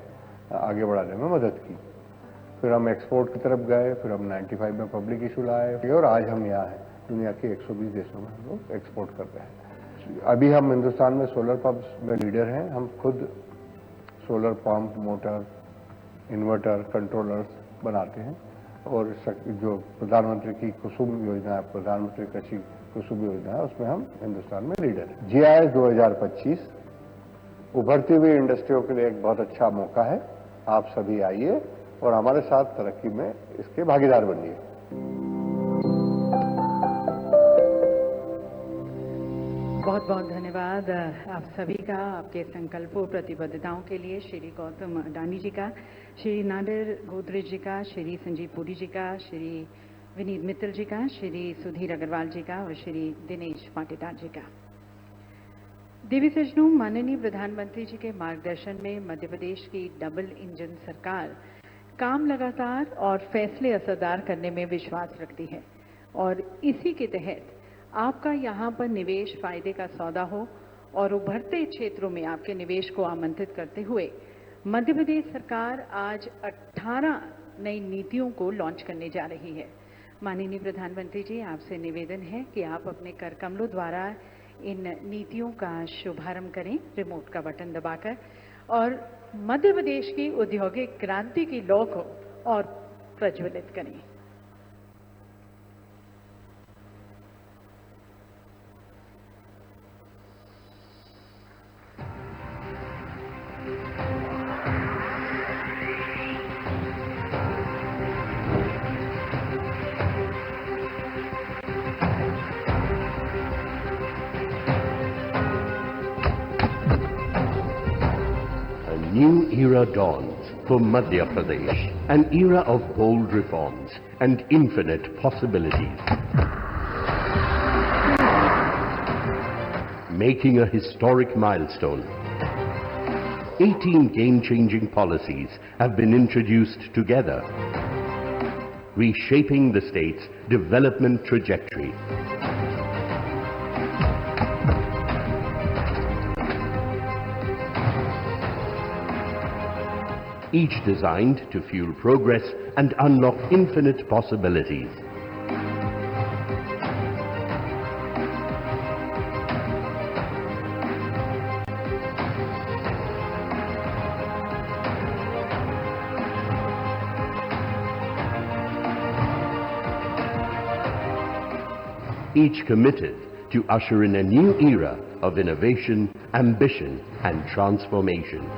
आगे बढ़ाने में मदद की। फिर हम एक्सपोर्ट की तरफ गए, फिर हम 95 में पब्लिक इशू लाए और आज हम यहाँ हैं। दुनिया के 120 देशों में हम लोग एक्सपोर्ट कर रहे हैं। अभी हम हिंदुस्तान में सोलर पंप्स में लीडर हैं। हम खुद solar pump, motor, inverter, controllers बनाते हैं और जो प्रधानमंत्री की कुसुम योजना है, प्रधानमंत्री कृषि कुसुम योजना है, उसमें हम हिंदुस्तान में लीडर हैं। GIS 2025 उभरती हुई इंडस्ट्रियों के लिए एक बहुत अच्छा मौका है। आप सभी आइए और हमारे साथ तरक्की में इसके भागीदार बनिए। बहुत बहुत धन्यवाद आप सभी का, आपके संकल्पों प्रतिबद्धताओं के लिए। श्री गौतम अडानी जी का, श्री नादिर गोदरेज जी का, श्री संजीव पुरी जी का, श्री विनीत मित्तल जी का, श्री सुधीर अग्रवाल जी का और श्री दिनेश पाटीदार जी का। देवी सज्जनों, माननीय प्रधानमंत्री जी के मार्गदर्शन में मध्य प्रदेश की डबल इंजन सरकार काम लगातार और फैसले असरदार करने में विश्वास रखती है और इसी के तहत आपका यहाँ पर निवेश फायदे का सौदा हो और उभरते क्षेत्रों में आपके निवेश को आमंत्रित करते हुए मध्य प्रदेश सरकार आज 18 नई नीतियों को लॉन्च करने जा रही है। माननीय प्रधानमंत्री जी, आपसे निवेदन है कि आप अपने कर कमलों द्वारा इन नीतियों का शुभारंभ करें, रिमोट का बटन दबाकर, और मध्य प्रदेश की औद्योगिक क्रांति की लौ को और प्रज्वलित करें। A new era dawns for Madhya Pradesh, an era of bold reforms and infinite possibilities. Making a historic milestone, 18 game-changing policies have been introduced together, reshaping the state's development trajectory. Each designed to fuel progress and unlock infinite possibilities. Each committed to usher in a new era of innovation, ambition, and transformation.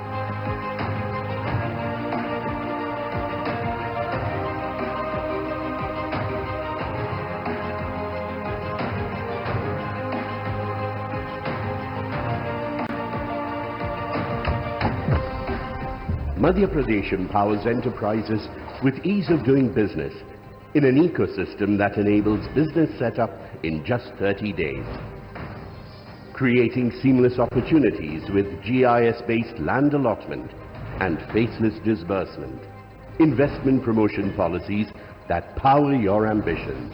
Madhya Pradesh empowers enterprises with ease of doing business in an ecosystem that enables business setup in just 30 days. Creating seamless opportunities with GIS-based land allotment and faceless disbursement. Investment promotion policies that power your ambitions.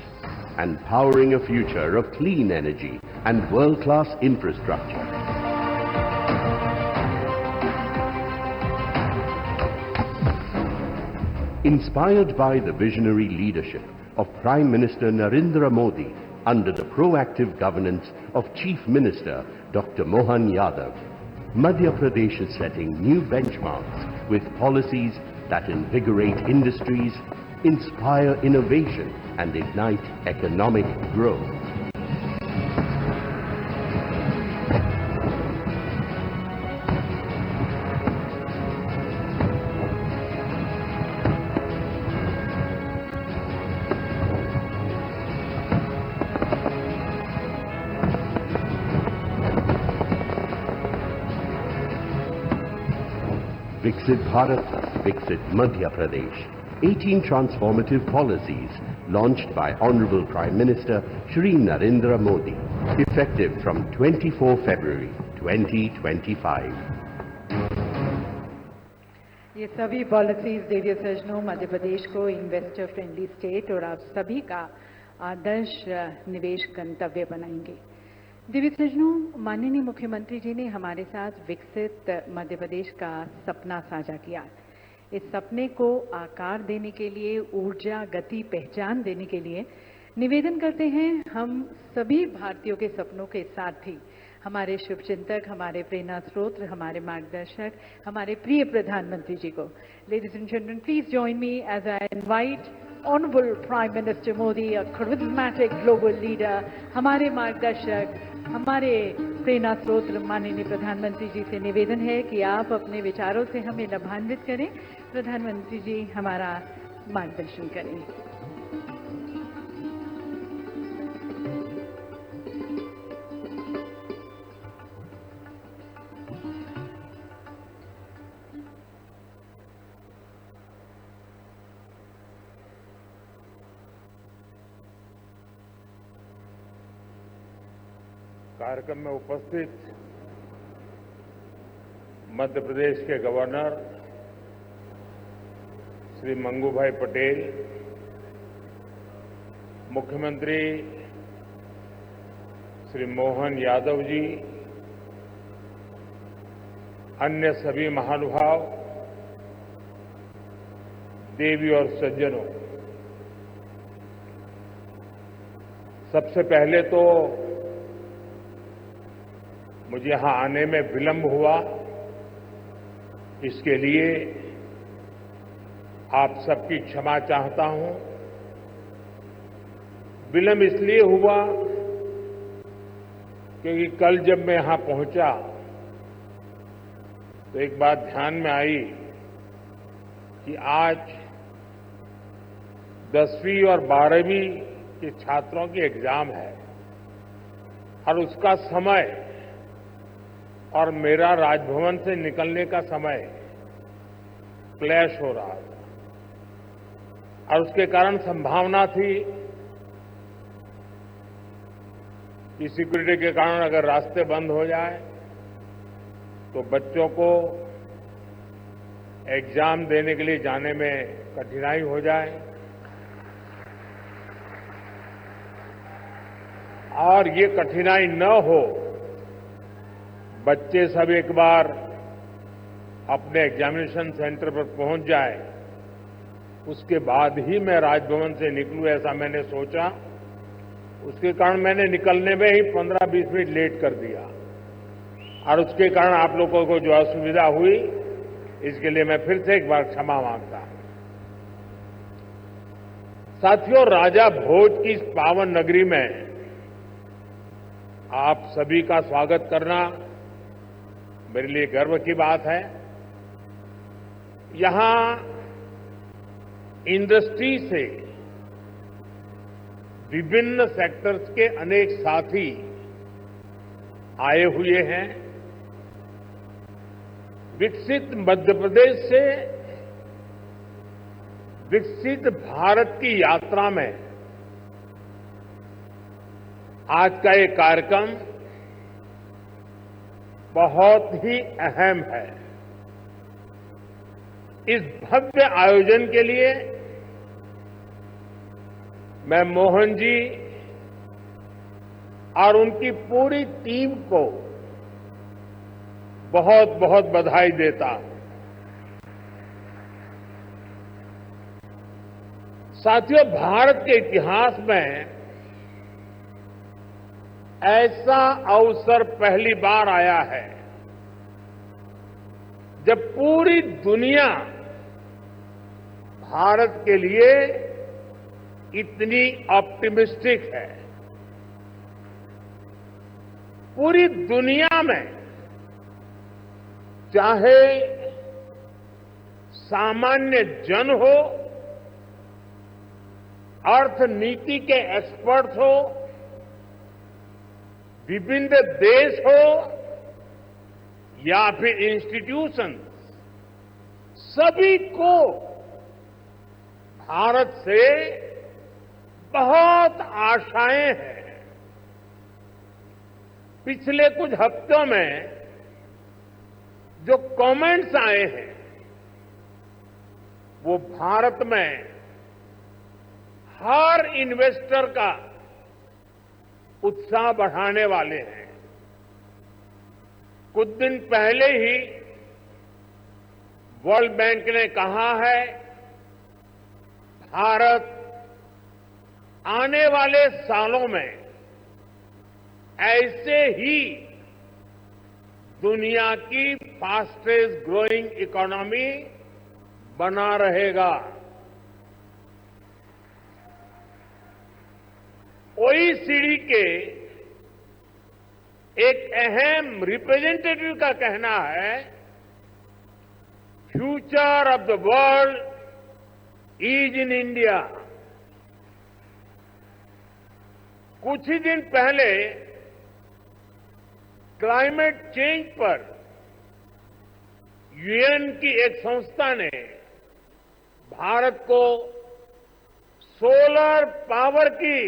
And powering a future of clean energy and world-class infrastructure. Inspired by the visionary leadership of Prime Minister Narendra Modi under the proactive governance of Chief Minister Dr. Mohan Yadav, Madhya Pradesh is setting new benchmarks with policies that invigorate industries, inspire innovation, and ignite economic growth. Viksit Bharat, Viksit Madhya Pradesh. 18 transformative policies launched by Honorable Prime Minister Shri Narendra Modi, effective from 24 February 2025. ये सभी policies देवी सज्जनों मध्य प्रदेश को investor friendly state और आप सभी का आदर्श निवेश गंतव्य बनाएंगे। देवी सज्जनों, माननीय मुख्यमंत्री जी ने हमारे साथ विकसित मध्य प्रदेश का सपना साझा किया। इस सपने को आकार देने के लिए, ऊर्जा, गति, पहचान देने के लिए निवेदन करते हैं हम सभी भारतीयों के सपनों के साथी, हमारे शुभचिंतक, हमारे प्रेरणा स्रोत, हमारे मार्गदर्शक, हमारे प्रिय प्रधानमंत्री जी को। Ladies and gentleman, please join me as I invite Honorable Prime Minister Modi, a charismatic global leader, हमारे मार्गदर्शक, हमारे प्रेरणा स्रोत माननीय प्रधानमंत्री जी से निवेदन है कि आप अपने विचारों से हमें लाभान्वित करें। प्रधानमंत्री जी हमारा मार्गदर्शन करें। कार्यक्रम में उपस्थित मध्य प्रदेश के गवर्नर श्री मंगूभाई पटेल, मुख्यमंत्री श्री मोहन यादव जी, अन्य सभी महानुभाव, देवी और सज्जनों, सबसे पहले तो मुझे यहां आने में विलंब हुआ, इसके लिए आप सबकी क्षमा चाहता हूं। विलंब इसलिए हुआ क्योंकि कल जब मैं यहां पहुंचा तो एक बात ध्यान में आई कि आज 10वीं और 12वीं के छात्रों की एग्जाम है और उसका समय और मेरा राजभवन से निकलने का समय क्लैश हो रहा था और उसके कारण संभावना थी कि सिक्योरिटी के कारण अगर रास्ते बंद हो जाए तो बच्चों को एग्जाम देने के लिए जाने में कठिनाई हो जाए और ये कठिनाई न हो, बच्चे सब एक बार अपने एग्जामिनेशन सेंटर पर पहुंच जाए, उसके बाद ही मैं राजभवन से निकलूं ऐसा मैंने सोचा। उसके कारण मैंने निकलने में ही 15-20 मिनट लेट कर दिया और उसके कारण आप लोगों को जो असुविधा हुई इसके लिए मैं फिर से एक बार क्षमा मांगता हूं। साथियों, राजा भोज की इस पावन नगरी में आप सभी का स्वागत करना मेरे लिए गर्व की बात है। यहां इंडस्ट्री से विभिन्न सेक्टर्स के अनेक साथी आए हुए हैं। विकसित मध्य प्रदेश से विकसित भारत की यात्रा में आज का ये कार्यक्रम बहुत ही अहम है। इस भव्य आयोजन के लिए मैं मोहन जी और उनकी पूरी टीम को बहुत बहुत बधाई देता हूं। साथियों, भारत के इतिहास में ऐसा अवसर पहली बार आया है जब पूरी दुनिया भारत के लिए इतनी ऑप्टिमिस्टिक है। पूरी दुनिया में चाहे सामान्य जन हो, अर्थनीति के एक्सपर्ट्स हो, विभिन्न देश हो या फिर इंस्टीट्यूशन, सभी को भारत से बहुत आशाएं हैं। पिछले कुछ हफ्तों में जो कमेंट्स आए हैं वो भारत में हर इन्वेस्टर का उत्साह बढ़ाने वाले हैं। कुछ दिन पहले ही वर्ल्ड बैंक ने कहा है भारत आने वाले सालों में ऐसे ही दुनिया की फास्टेस्ट ग्रोइंग इकोनॉमी बना रहेगा। ओईसीडी के एक अहम रिप्रेजेंटेटिव का कहना है future of the world is in India. कुछ ही दिन पहले क्लाइमेट चेंज पर यूएन की एक संस्था ने भारत को सोलर पावर की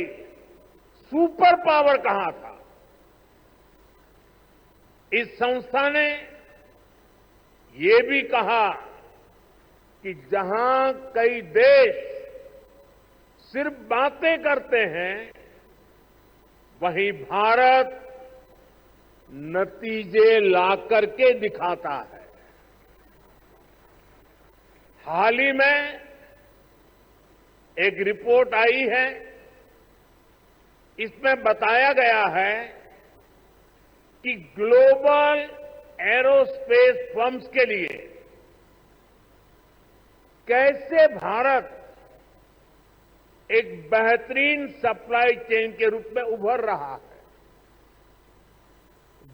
सुपर पावर कहा था। इस संस्था ने ये भी कहा कि जहां कई देश सिर्फ बातें करते हैं, वहीं भारत नतीजे ला करके दिखाता है। हाल ही में एक रिपोर्ट आई है, इसमें बताया गया है कि ग्लोबल एरोस्पेस फर्म्स के लिए कैसे भारत एक बेहतरीन सप्लाई चेन के रूप में उभर रहा है।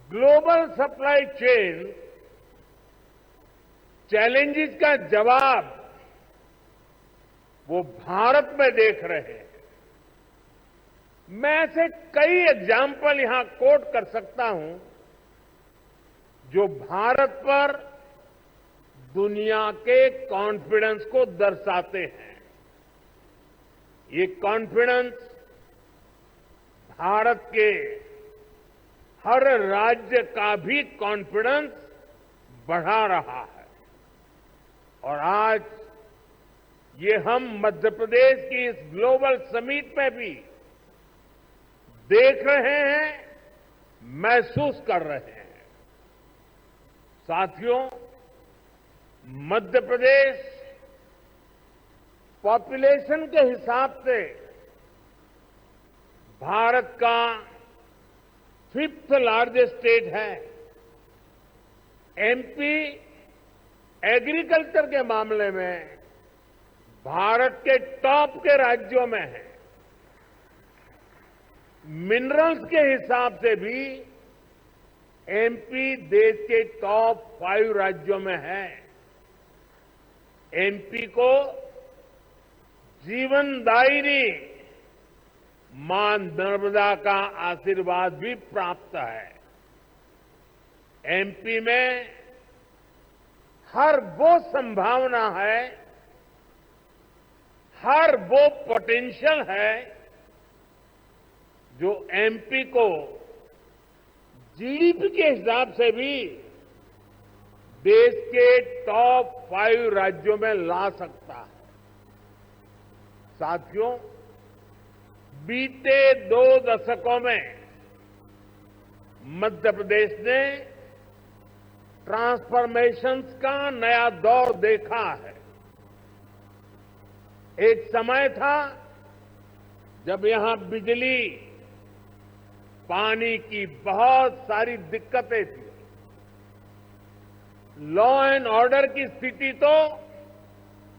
ग्लोबल सप्लाई चेन चैलेंजेस का जवाब वो भारत में देख रहे हैं। मैं ऐसे कई एग्जाम्पल यहां कोट कर सकता हूं जो भारत पर दुनिया के कॉन्फिडेंस को दर्शाते हैं। ये कॉन्फिडेंस भारत के हर राज्य का भी कॉन्फिडेंस बढ़ा रहा है और आज ये हम मध्य प्रदेश की इस ग्लोबल समिट में भी देख रहे हैं, महसूस कर रहे हैं। साथियों, मध्य प्रदेश पॉपुलेशन के हिसाब से भारत का 5th लार्जेस्ट स्टेट है। एमपी एग्रीकल्चर के मामले में भारत के टॉप के राज्यों में है। मिनरल्स के हिसाब से भी एमपी देश के टॉप 5 राज्यों में है। एमपी को जीवनदायिनी मां नर्मदा का आशीर्वाद भी प्राप्त है। एमपी में हर वो संभावना है, हर वो पोटेंशियल है जो एमपी को जीडीपी के हिसाब से भी देश के टॉप 5 राज्यों में ला सकता है। साथियों, बीते 2 दशकों में मध्य प्रदेश ने ट्रांसफॉर्मेशंस का नया दौर देखा है। एक समय था जब यहां बिजली, पानी की बहुत सारी दिक्कतें थी। लॉ एंड ऑर्डर की स्थिति तो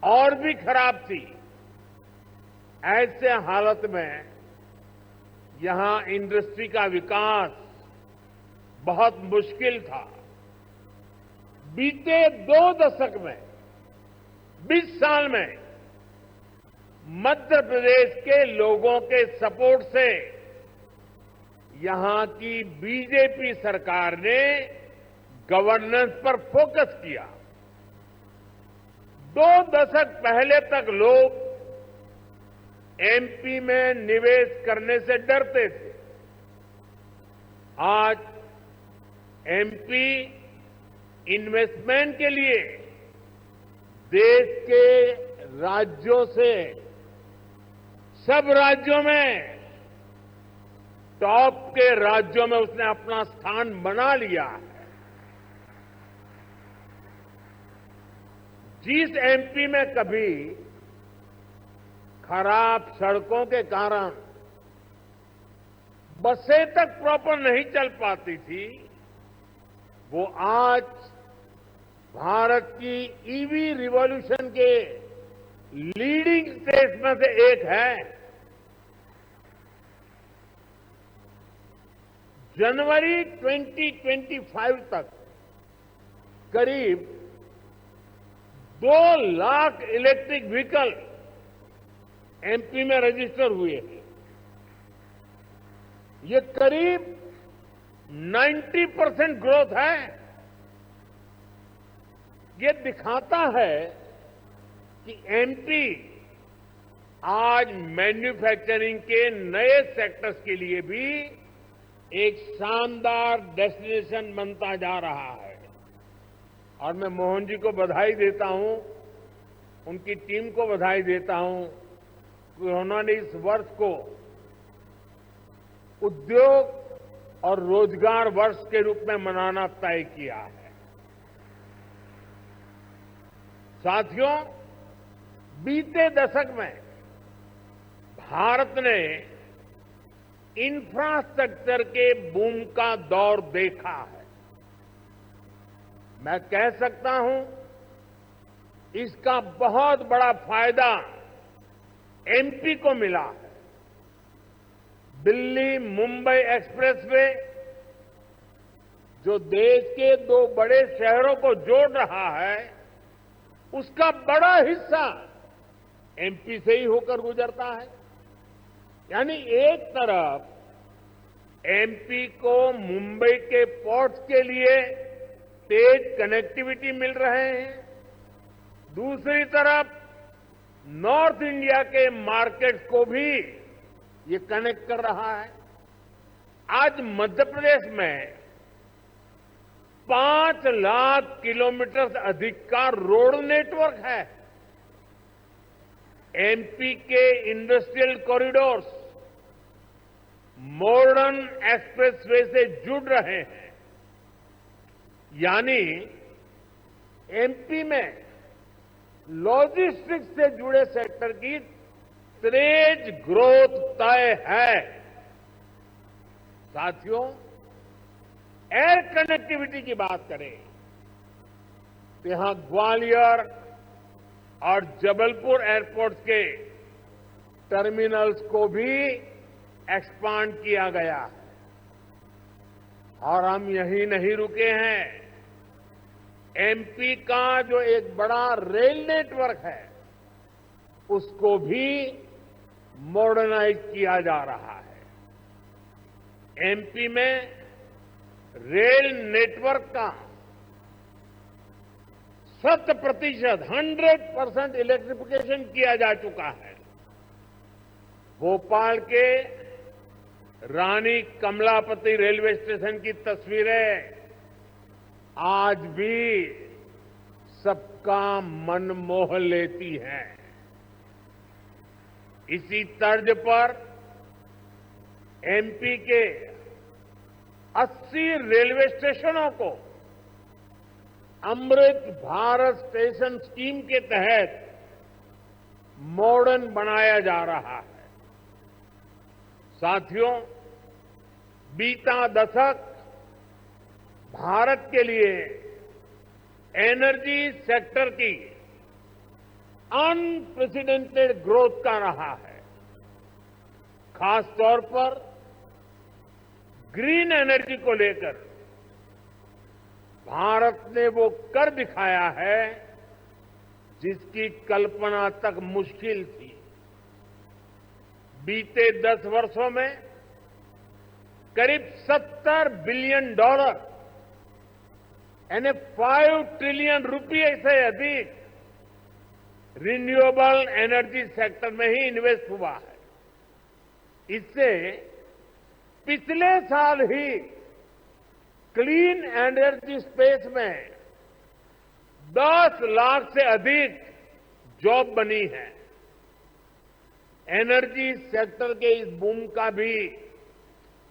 और भी खराब थी। ऐसे हालत में यहां इंडस्ट्री का विकास बहुत मुश्किल था। बीते 2 दशक में, 20 साल में मध्य प्रदेश के लोगों के सपोर्ट से यहां की बीजेपी सरकार ने गवर्नेंस पर फोकस किया। 2 दशक पहले तक लोग एमपी में निवेश करने से डरते थे। आज एमपी इन्वेस्टमेंट के लिए देश के राज्यों से सब राज्यों में टॉप के राज्यों में उसने अपना स्थान बना लिया है। जिस एमपी में कभी खराब सड़कों के कारण बसें तक प्रॉपर नहीं चल पाती थी, वो आज भारत की ईवी रिवॉल्यूशन के लीडिंग स्टेट्स में से एक है। जनवरी 2025 तक करीब 2 लाख इलेक्ट्रिक व्हीकल एमपी में रजिस्टर हुए हैं। ये करीब 90% ग्रोथ है। ये दिखाता है कि एमपी आज मैन्युफैक्चरिंग के नए सेक्टर्स के लिए भी एक शानदार डेस्टिनेशन बनता जा रहा है। और मैं मोहन जी को बधाई देता हूं, उनकी टीम को बधाई देता हूं कि उन्होंने इस वर्ष को उद्योग और रोजगार वर्ष के रूप में मनाना तय किया है। साथियों, बीते दशक में भारत ने इंफ्रास्ट्रक्चर के बूम का दौर देखा है। मैं कह सकता हूं इसका बहुत बड़ा फायदा एमपी को मिला है। दिल्ली मुंबई एक्सप्रेसवे जो देश के दो बड़े शहरों को जोड़ रहा है, उसका बड़ा हिस्सा एमपी से ही होकर गुजरता है। यानी एक तरफ एमपी को मुंबई के पोर्ट्स के लिए तेज कनेक्टिविटी मिल रहे हैं, दूसरी तरफ नॉर्थ इंडिया के मार्केट को भी ये कनेक्ट कर रहा है। आज मध्य प्रदेश में 5 लाख किलोमीटर से अधिक का रोड नेटवर्क है। एमपी के इंडस्ट्रियल कॉरिडोर्स मॉडर्न एक्सप्रेसवे से जुड़ रहे हैं। यानी एमपी में लॉजिस्टिक्स से जुड़े सेक्टर की तेज ग्रोथ तय है। साथियों, एयर कनेक्टिविटी की बात करें तो यहां ग्वालियर और जबलपुर एयरपोर्ट के टर्मिनल्स को भी एक्सपांड किया गया है। और हम यहीं नहीं रुके हैं। एमपी का जो एक बड़ा रेल नेटवर्क है, उसको भी मॉडर्नाइज किया जा रहा है। एमपी में रेल नेटवर्क का 100% इलेक्ट्रिफिकेशन किया जा चुका है। भोपाल के रानी कमलापति रेलवे स्टेशन की तस्वीरें आज भी सबका मन मोह लेती हैं। इसी तर्ज पर एमपी के 80 रेलवे स्टेशनों को अमृत भारत स्टेशन स्कीम के तहत मॉडर्न बनाया जा रहा है। साथियों, बीता दशक भारत के लिए एनर्जी सेक्टर की अनप्रेसिडेंटेड ग्रोथ का रहा है। खासतौर पर ग्रीन एनर्जी को लेकर भारत ने वो कर दिखाया है जिसकी कल्पना तक मुश्किल थी। बीते 10 वर्षों में करीब $70 बिलियन यानी 5 ट्रिलियन रुपये से अधिक रिन्यूएबल एनर्जी सेक्टर में ही इन्वेस्ट हुआ है। इससे पिछले साल ही क्लीन एनर्जी स्पेस में 10 लाख से अधिक जॉब बनी है। एनर्जी सेक्टर के इस बूम का भी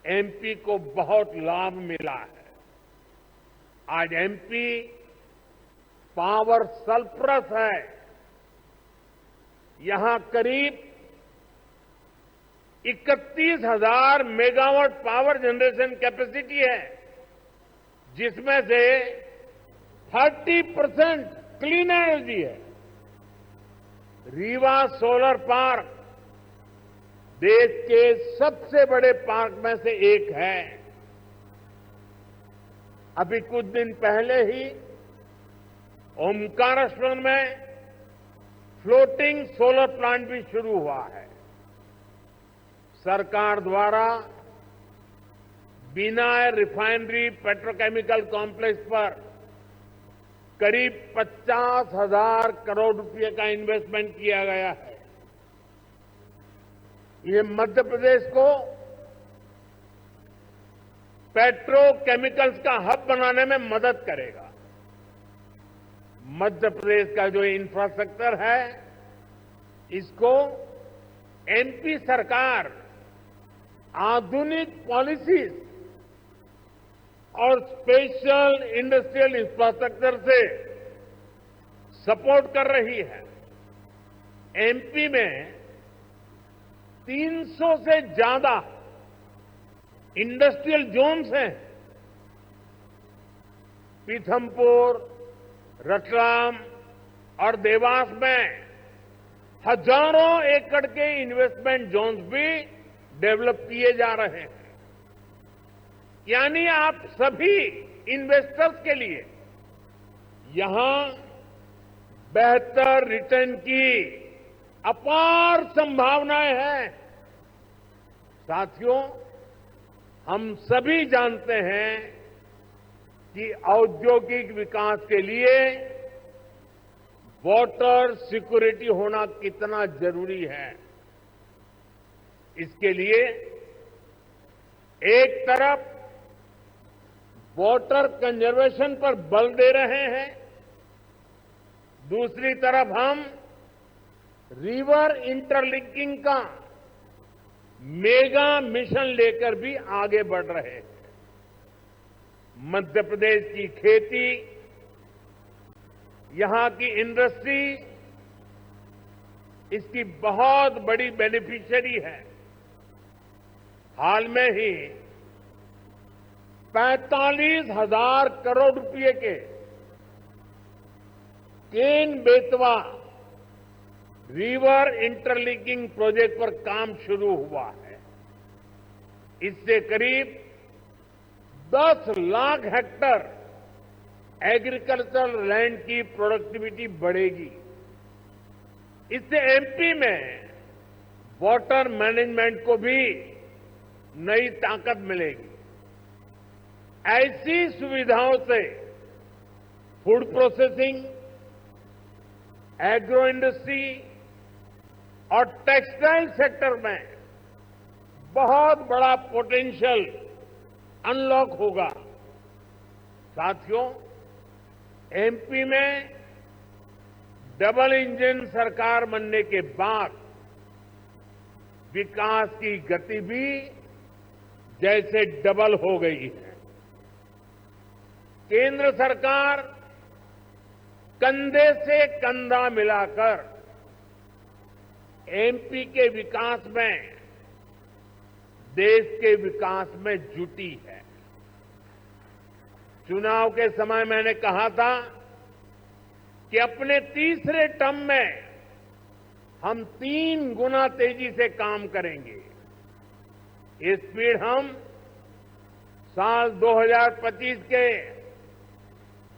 एमपी को बहुत लाभ मिला है। आज एमपी पावर सरप्लस है। यहां करीब 31,000 मेगावाट पावर जनरेशन कैपेसिटी है, जिसमें से 30% क्लीन एनर्जी है। रीवा सोलर पार्क देश के सबसे बड़े पार्क में से एक है। अभी कुछ दिन पहले ही ओमकारेश्वर में फ्लोटिंग सोलर प्लांट भी शुरू हुआ है। सरकार द्वारा बिनाय रिफाइनरी पेट्रोकेमिकल कॉम्प्लेक्स पर करीब 50,000 करोड़ रुपए का इन्वेस्टमेंट किया गया है। ये मध्य प्रदेश को पेट्रोकेमिकल्स का हब बनाने में मदद करेगा। मध्य प्रदेश का जो इंफ्रास्ट्रक्चर है, इसको एमपी सरकार आधुनिक पॉलिसीज और स्पेशल इंडस्ट्रियल इंफ्रास्ट्रक्चर से सपोर्ट कर रही है। एमपी में 300 से ज्यादा इंडस्ट्रियल जोन्स हैं। पीथमपुर, रतलाम और देवास में हजारों एकड़ के इन्वेस्टमेंट जोन्स भी डेवलप किए जा रहे हैं। यानी आप सभी इन्वेस्टर्स के लिए यहां बेहतर रिटर्न की अपार संभावनाएं हैं। साथियों, हम सभी जानते हैं कि औद्योगिक विकास के लिए वाटर सिक्योरिटी होना कितना जरूरी है। इसके लिए एक तरफ वाटर कंजर्वेशन पर बल दे रहे हैं, दूसरी तरफ हम रिवर इंटरलिंकिंग का मेगा मिशन लेकर भी आगे बढ़ रहे हैं। मध्य प्रदेश की खेती, यहां की इंडस्ट्री इसकी बहुत बड़ी बेनिफिशियरी है। हाल में ही 45,000 करोड़ रुपए के Ken Betwa river interlinking project पर काम शुरू हुआ है। इससे करीब 10 लाख हेक्टेयर एग्रीकल्चरल लैंड की प्रोडक्टिविटी बढ़ेगी। इससे एमपी में वाटर मैनेजमेंट को भी नई ताकत मिलेगी। ऐसी सुविधाओं से फूड प्रोसेसिंग, एग्रो इंडस्ट्री और टेक्सटाइल सेक्टर में बहुत बड़ा पोटेंशियल अनलॉक होगा। साथियों, एमपी में डबल इंजन सरकार बनने के बाद विकास की गति भी जैसे डबल हो गई है। केंद्र सरकार कंधे से कंधा मिलाकर एमपी के विकास में, देश के विकास में जुटी है। चुनाव के समय मैंने कहा था कि अपने तीसरे टर्म में हम 3 गुना तेजी से काम करेंगे। ये स्पीड हम साल 2025 के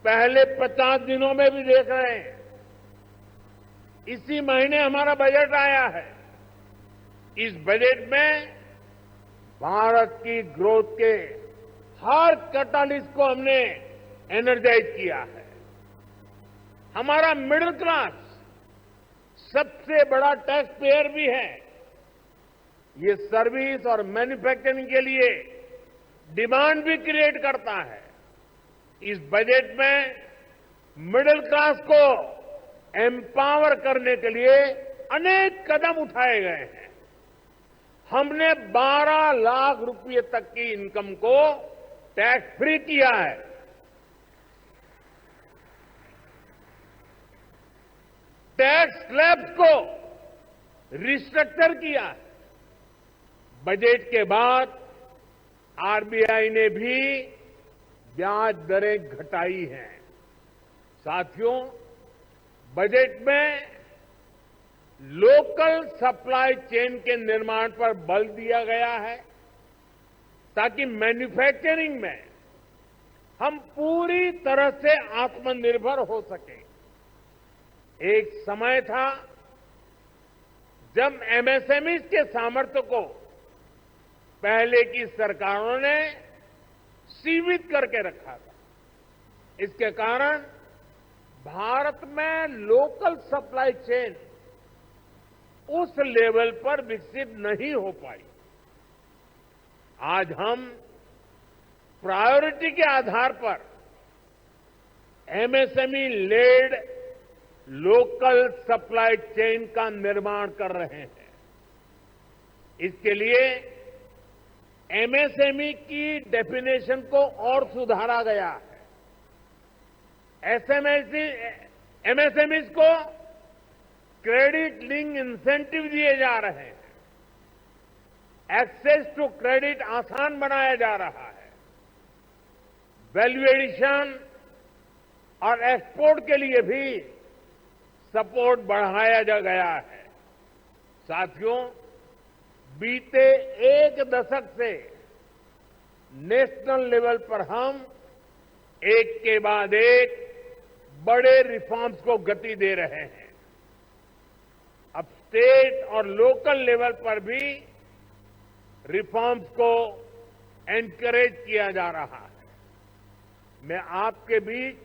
पहले 50 दिनों में भी देख रहे हैं। इसी महीने हमारा बजट आया है। इस बजट में भारत की ग्रोथ के हर कैटालिस्ट को हमने एनर्जाइज किया है। हमारा मिडिल क्लास सबसे बड़ा टैक्स पेयर भी है। ये सर्विस और मैन्युफैक्चरिंग के लिए डिमांड भी क्रिएट करता है। इस बजट में मिडिल क्लास को एम्पावर करने के लिए अनेक कदम उठाए गए हैं। हमने 12 लाख रुपए तक की इनकम को टैक्स फ्री किया है। टैक्स स्लैब्स को रिस्ट्रक्चर किया है। बजट के बाद आरबीआई ने भी ब्याज दरें घटाई हैं। साथियों, बजट में लोकल सप्लाई चेन के निर्माण पर बल दिया गया है ताकि मैन्युफैक्चरिंग में हम पूरी तरह से आत्मनिर्भर हो सके। एक समय था जब एमएसएमई के सामर्थ्य को पहले की सरकारों ने सीमित करके रखा था। इसके कारण भारत में लोकल सप्लाई चेन उस लेवल पर विकसित नहीं हो पाई। आज हम प्रायोरिटी के आधार पर MSME led local supply chain का निर्माण कर रहे हैं। इसके लिए एमएसएमई की डेफिनेशन को और सुधारा गया है। एमएसएमईज को क्रेडिट लिंक इंसेंटिव दिए जा रहे हैं। एक्सेस टू क्रेडिट आसान बनाया जा रहा है। वैल्यू एडिशन और एक्सपोर्ट के लिए भी सपोर्ट बढ़ाया गया है। साथियों, बीते एक दशक से नेशनल लेवल पर हम एक के बाद एक बड़े रिफॉर्म्स को गति दे रहे हैं। अब स्टेट और लोकल लेवल पर भी रिफॉर्म्स को एनकरेज किया जा रहा है। मैं आपके बीच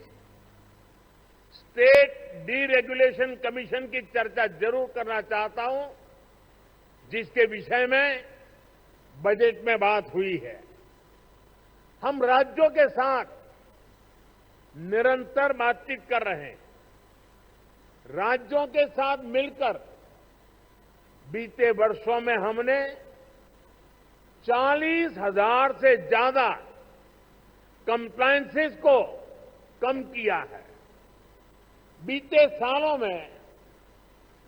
स्टेट डीरेगुलेशन कमीशन की चर्चा जरूर करना चाहता हूं, जिसके विषय में बजट में बात हुई है। हम राज्यों के साथ निरंतर बातचीत कर रहे हैं। राज्यों के साथ मिलकर बीते वर्षों में हमने 40,000 से ज्यादा कंप्लायंसेस को कम किया है। बीते सालों में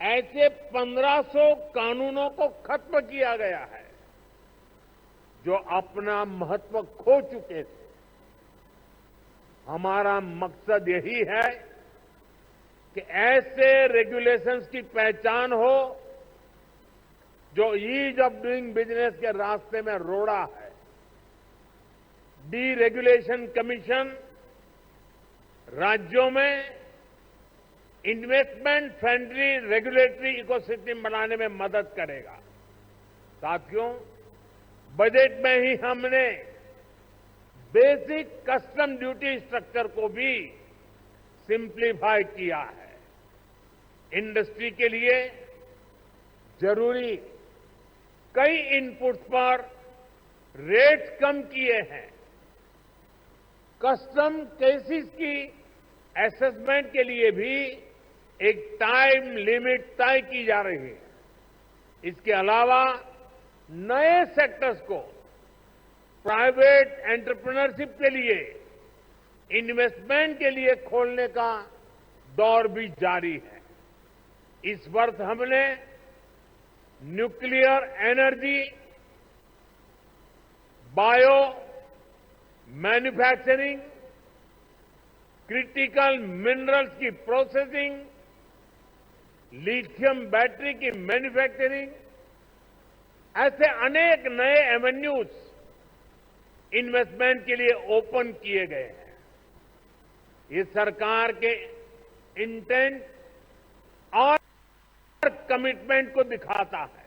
ऐसे 1500 कानूनों को खत्म किया गया है जो अपना महत्व खो चुके थे। हमारा मकसद यही है कि ऐसे रेगुलेशंस की पहचान हो जो ईज ऑफ डूइंग बिजनेस के रास्ते में रोड़ा है। डीरेगुलेशन कमीशन राज्यों में इन्वेस्टमेंट फ्रेंडली रेगुलेटरी इकोसिस्टम बनाने में मदद करेगा। साथियों, बजट में ही हमने बेसिक कस्टम ड्यूटी स्ट्रक्चर को भी सिंप्लीफाई किया है। इंडस्ट्री के लिए जरूरी कई इनपुट्स पर रेट्स कम किए हैं। कस्टम केसेस की असेसमेंट के लिए भी एक टाइम लिमिट तय की जा रही है। इसके अलावा नए सेक्टर्स को प्राइवेट एंटरप्रेन्योरशिप के लिए इन्वेस्टमेंट के लिए खोलने का दौर भी जारी है। इस वर्ष हमने nuclear energy, bio manufacturing, critical minerals की प्रोसेसिंग, लिथियम बैटरी की मैन्युफैक्चरिंग, ऐसे अनेक नए एवेन्यूज इन्वेस्टमेंट के लिए ओपन किए गए हैं। ये सरकार के इंटेंट और कमिटमेंट को दिखाता है।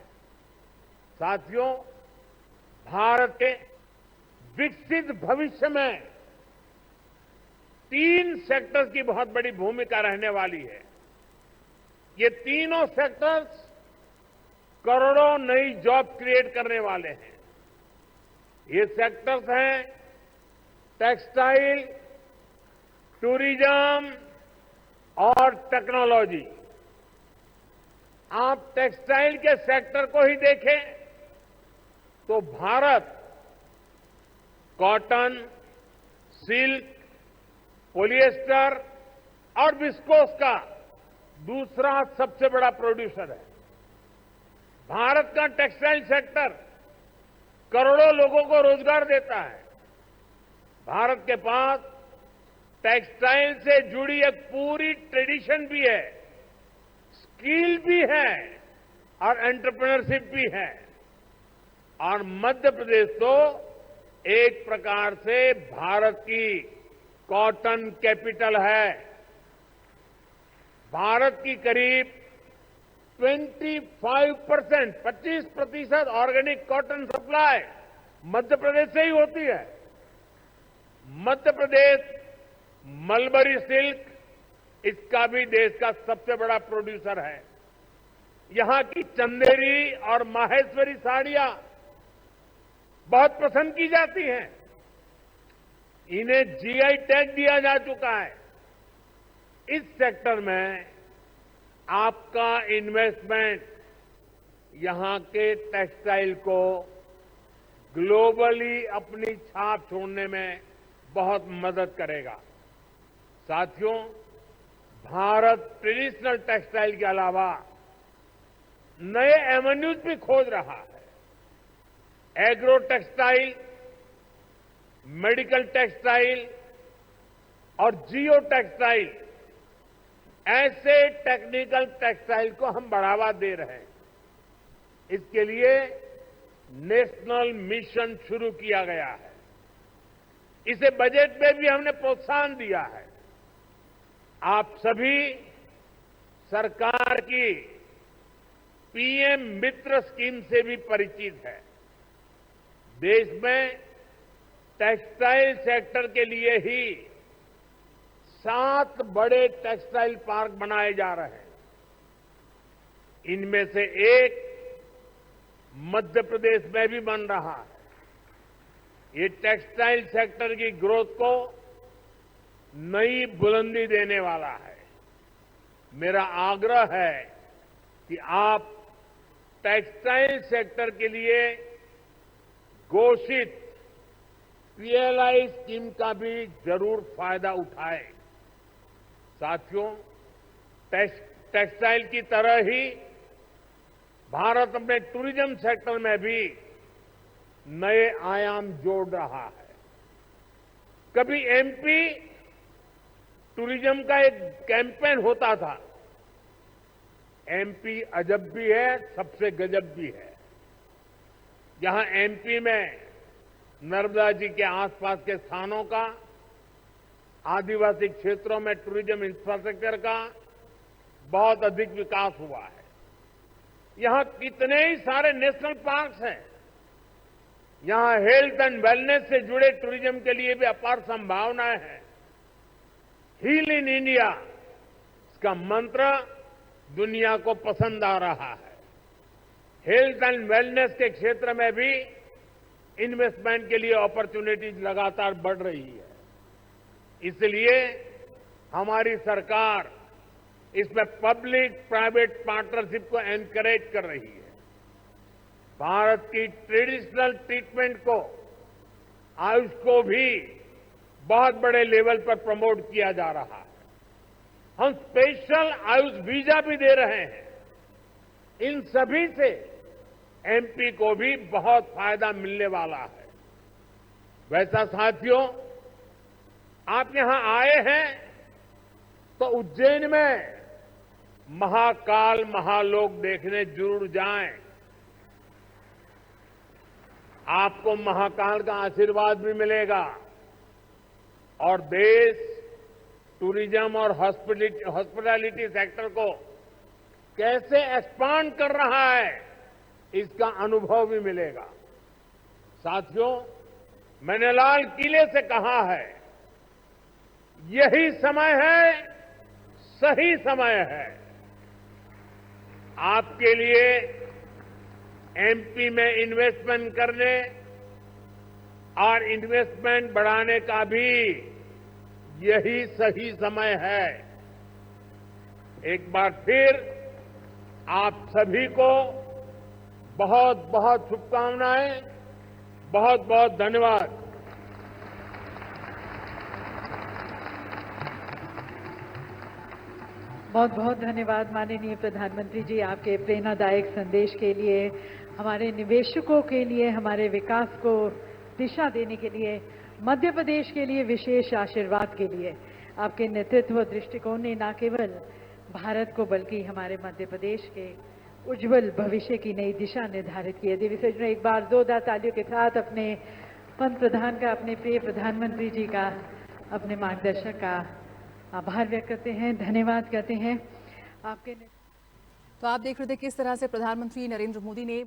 साथियों, भारत के विकसित भविष्य में 3 सेक्टर्स की बहुत बड़ी भूमिका रहने वाली है। ये तीनों सेक्टर्स करोड़ों नई जॉब क्रिएट करने वाले हैं। ये सेक्टर्स हैं टेक्सटाइल, टूरिज्म और टेक्नोलॉजी। आप टेक्सटाइल के सेक्टर को ही देखें तो भारत कॉटन, सिल्क, पॉलिएस्टर और विस्कोस का दूसरा सबसे बड़ा प्रोड्यूसर है। भारत का टेक्सटाइल सेक्टर करोड़ों लोगों को रोजगार देता है। भारत के पास टेक्सटाइल से जुड़ी एक पूरी ट्रेडिशन भी है, स्किल भी है और एंटरप्रेन्योरशिप भी है। और मध्य प्रदेश तो एक प्रकार से भारत की कॉटन कैपिटल है। भारत की करीब 25% organic cotton supply Madhya Pradesh से ही होती है। मध्य प्रदेश मलबरी सिल्क, इसका भी देश का सबसे बड़ा प्रोड्यूसर है। यहां की चंदेरी और माहेश्वरी साड़ियां बहुत पसंद की जाती हैं। इन्हें जीआई टैग दिया जा चुका है। इस सेक्टर में आपका इन्वेस्टमेंट यहां के टेक्सटाइल को ग्लोबली अपनी छाप छोड़ने में बहुत मदद करेगा। साथियों, भारत ट्रेडिशनल टेक्सटाइल के अलावा नए एवेन्यूज भी खोज रहा है। एग्रो टेक्सटाइल, मेडिकल टेक्सटाइल और जियो टेक्सटाइल, ऐसे टेक्निकल टेक्सटाइल को हम बढ़ावा दे रहे हैं। इसके लिए नेशनल मिशन शुरू किया गया है। इसे बजट में भी हमने प्रोत्साहन दिया है। आप सभी सरकार की पीएम मित्र स्कीम से भी परिचित है। देश में टेक्सटाइल सेक्टर के लिए ही 7 बड़े टेक्सटाइल पार्क बनाए जा रहे हैं। इनमें से एक मध्य प्रदेश में भी बन रहा है। ये टेक्सटाइल सेक्टर की ग्रोथ को नई बुलंदी देने वाला है। मेरा आग्रह है कि आप टेक्सटाइल सेक्टर के लिए घोषित पीएलआई स्कीम का भी जरूर फायदा उठाएं। साथियों, टेक्सटाइल की तरह ही भारत अपने टूरिज्म सेक्टर में भी नए आयाम जोड़ रहा है। कभी एमपी टूरिज्म का एक कैंपेन होता था, एमपी अजब भी है, सबसे गजब भी है। जहां एमपी में नर्मदा जी के आसपास के स्थानों का, आदिवासी क्षेत्रों में टूरिज्म इंफ्रास्ट्रक्चर का बहुत अधिक विकास हुआ है। यहां कितने ही सारे नेशनल पार्क्स हैं। यहां हेल्थ एंड वेलनेस से जुड़े टूरिज्म के लिए भी अपार संभावनाएं हैं। हील इन इंडिया, इसका मंत्र दुनिया को पसंद आ रहा है। हेल्थ एंड वेलनेस के क्षेत्र में भी इन्वेस्टमेंट के लिए अपॉर्चुनिटीज लगातार बढ़ रही है। इसलिए हमारी सरकार इसमें पब्लिक प्राइवेट पार्टनरशिप को एनकरेज कर रही है। भारत की ट्रेडिशनल ट्रीटमेंट को, आयुष को भी बहुत बड़े लेवल पर प्रमोट किया जा रहा है। हम स्पेशल आयुष वीजा भी दे रहे हैं। इन सभी से एमपी को भी बहुत फायदा मिलने वाला है। वैसा साथियों, आप यहां आए हैं तो उज्जैन में महाकाल महालोक देखने जरूर जाएं। आपको महाकाल का आशीर्वाद भी मिलेगा और देश टूरिज्म और हॉस्पिटैलिटी सेक्टर को कैसे एक्सपांड कर रहा है, इसका अनुभव भी मिलेगा। साथियों, मैंने लाल किले से कहा है, यही समय है, सही समय है। आपके लिए एमपी में इन्वेस्टमेंट करने और इन्वेस्टमेंट बढ़ाने का भी यही सही समय है। एक बार फिर आप सभी को बहुत बहुत शुभकामनाएं, बहुत बहुत धन्यवाद। बहुत बहुत धन्यवाद माननीय प्रधानमंत्री जी, आपके प्रेरणादायक संदेश के लिए, हमारे निवेशकों के लिए, हमारे विकास को दिशा देने के लिए, मध्य प्रदेश के लिए विशेष आशीर्वाद के लिए। आपके नेतृत्व दृष्टिकोण ने न केवल भारत को बल्कि हमारे मध्य प्रदेश के उज्जवल भविष्य की नई दिशा निर्धारित की है। देवी सज्जनों, एक बार जोरदार तालियों के साथ अपने पंत प्रधान का, अपने प्रिय प्रधानमंत्री जी का, अपने मार्गदर्शक का आभार व्यक्त करते हैं, धन्यवाद करते हैं। आपके तो आप देख रहे थे किस तरह से प्रधानमंत्री नरेंद्र मोदी ने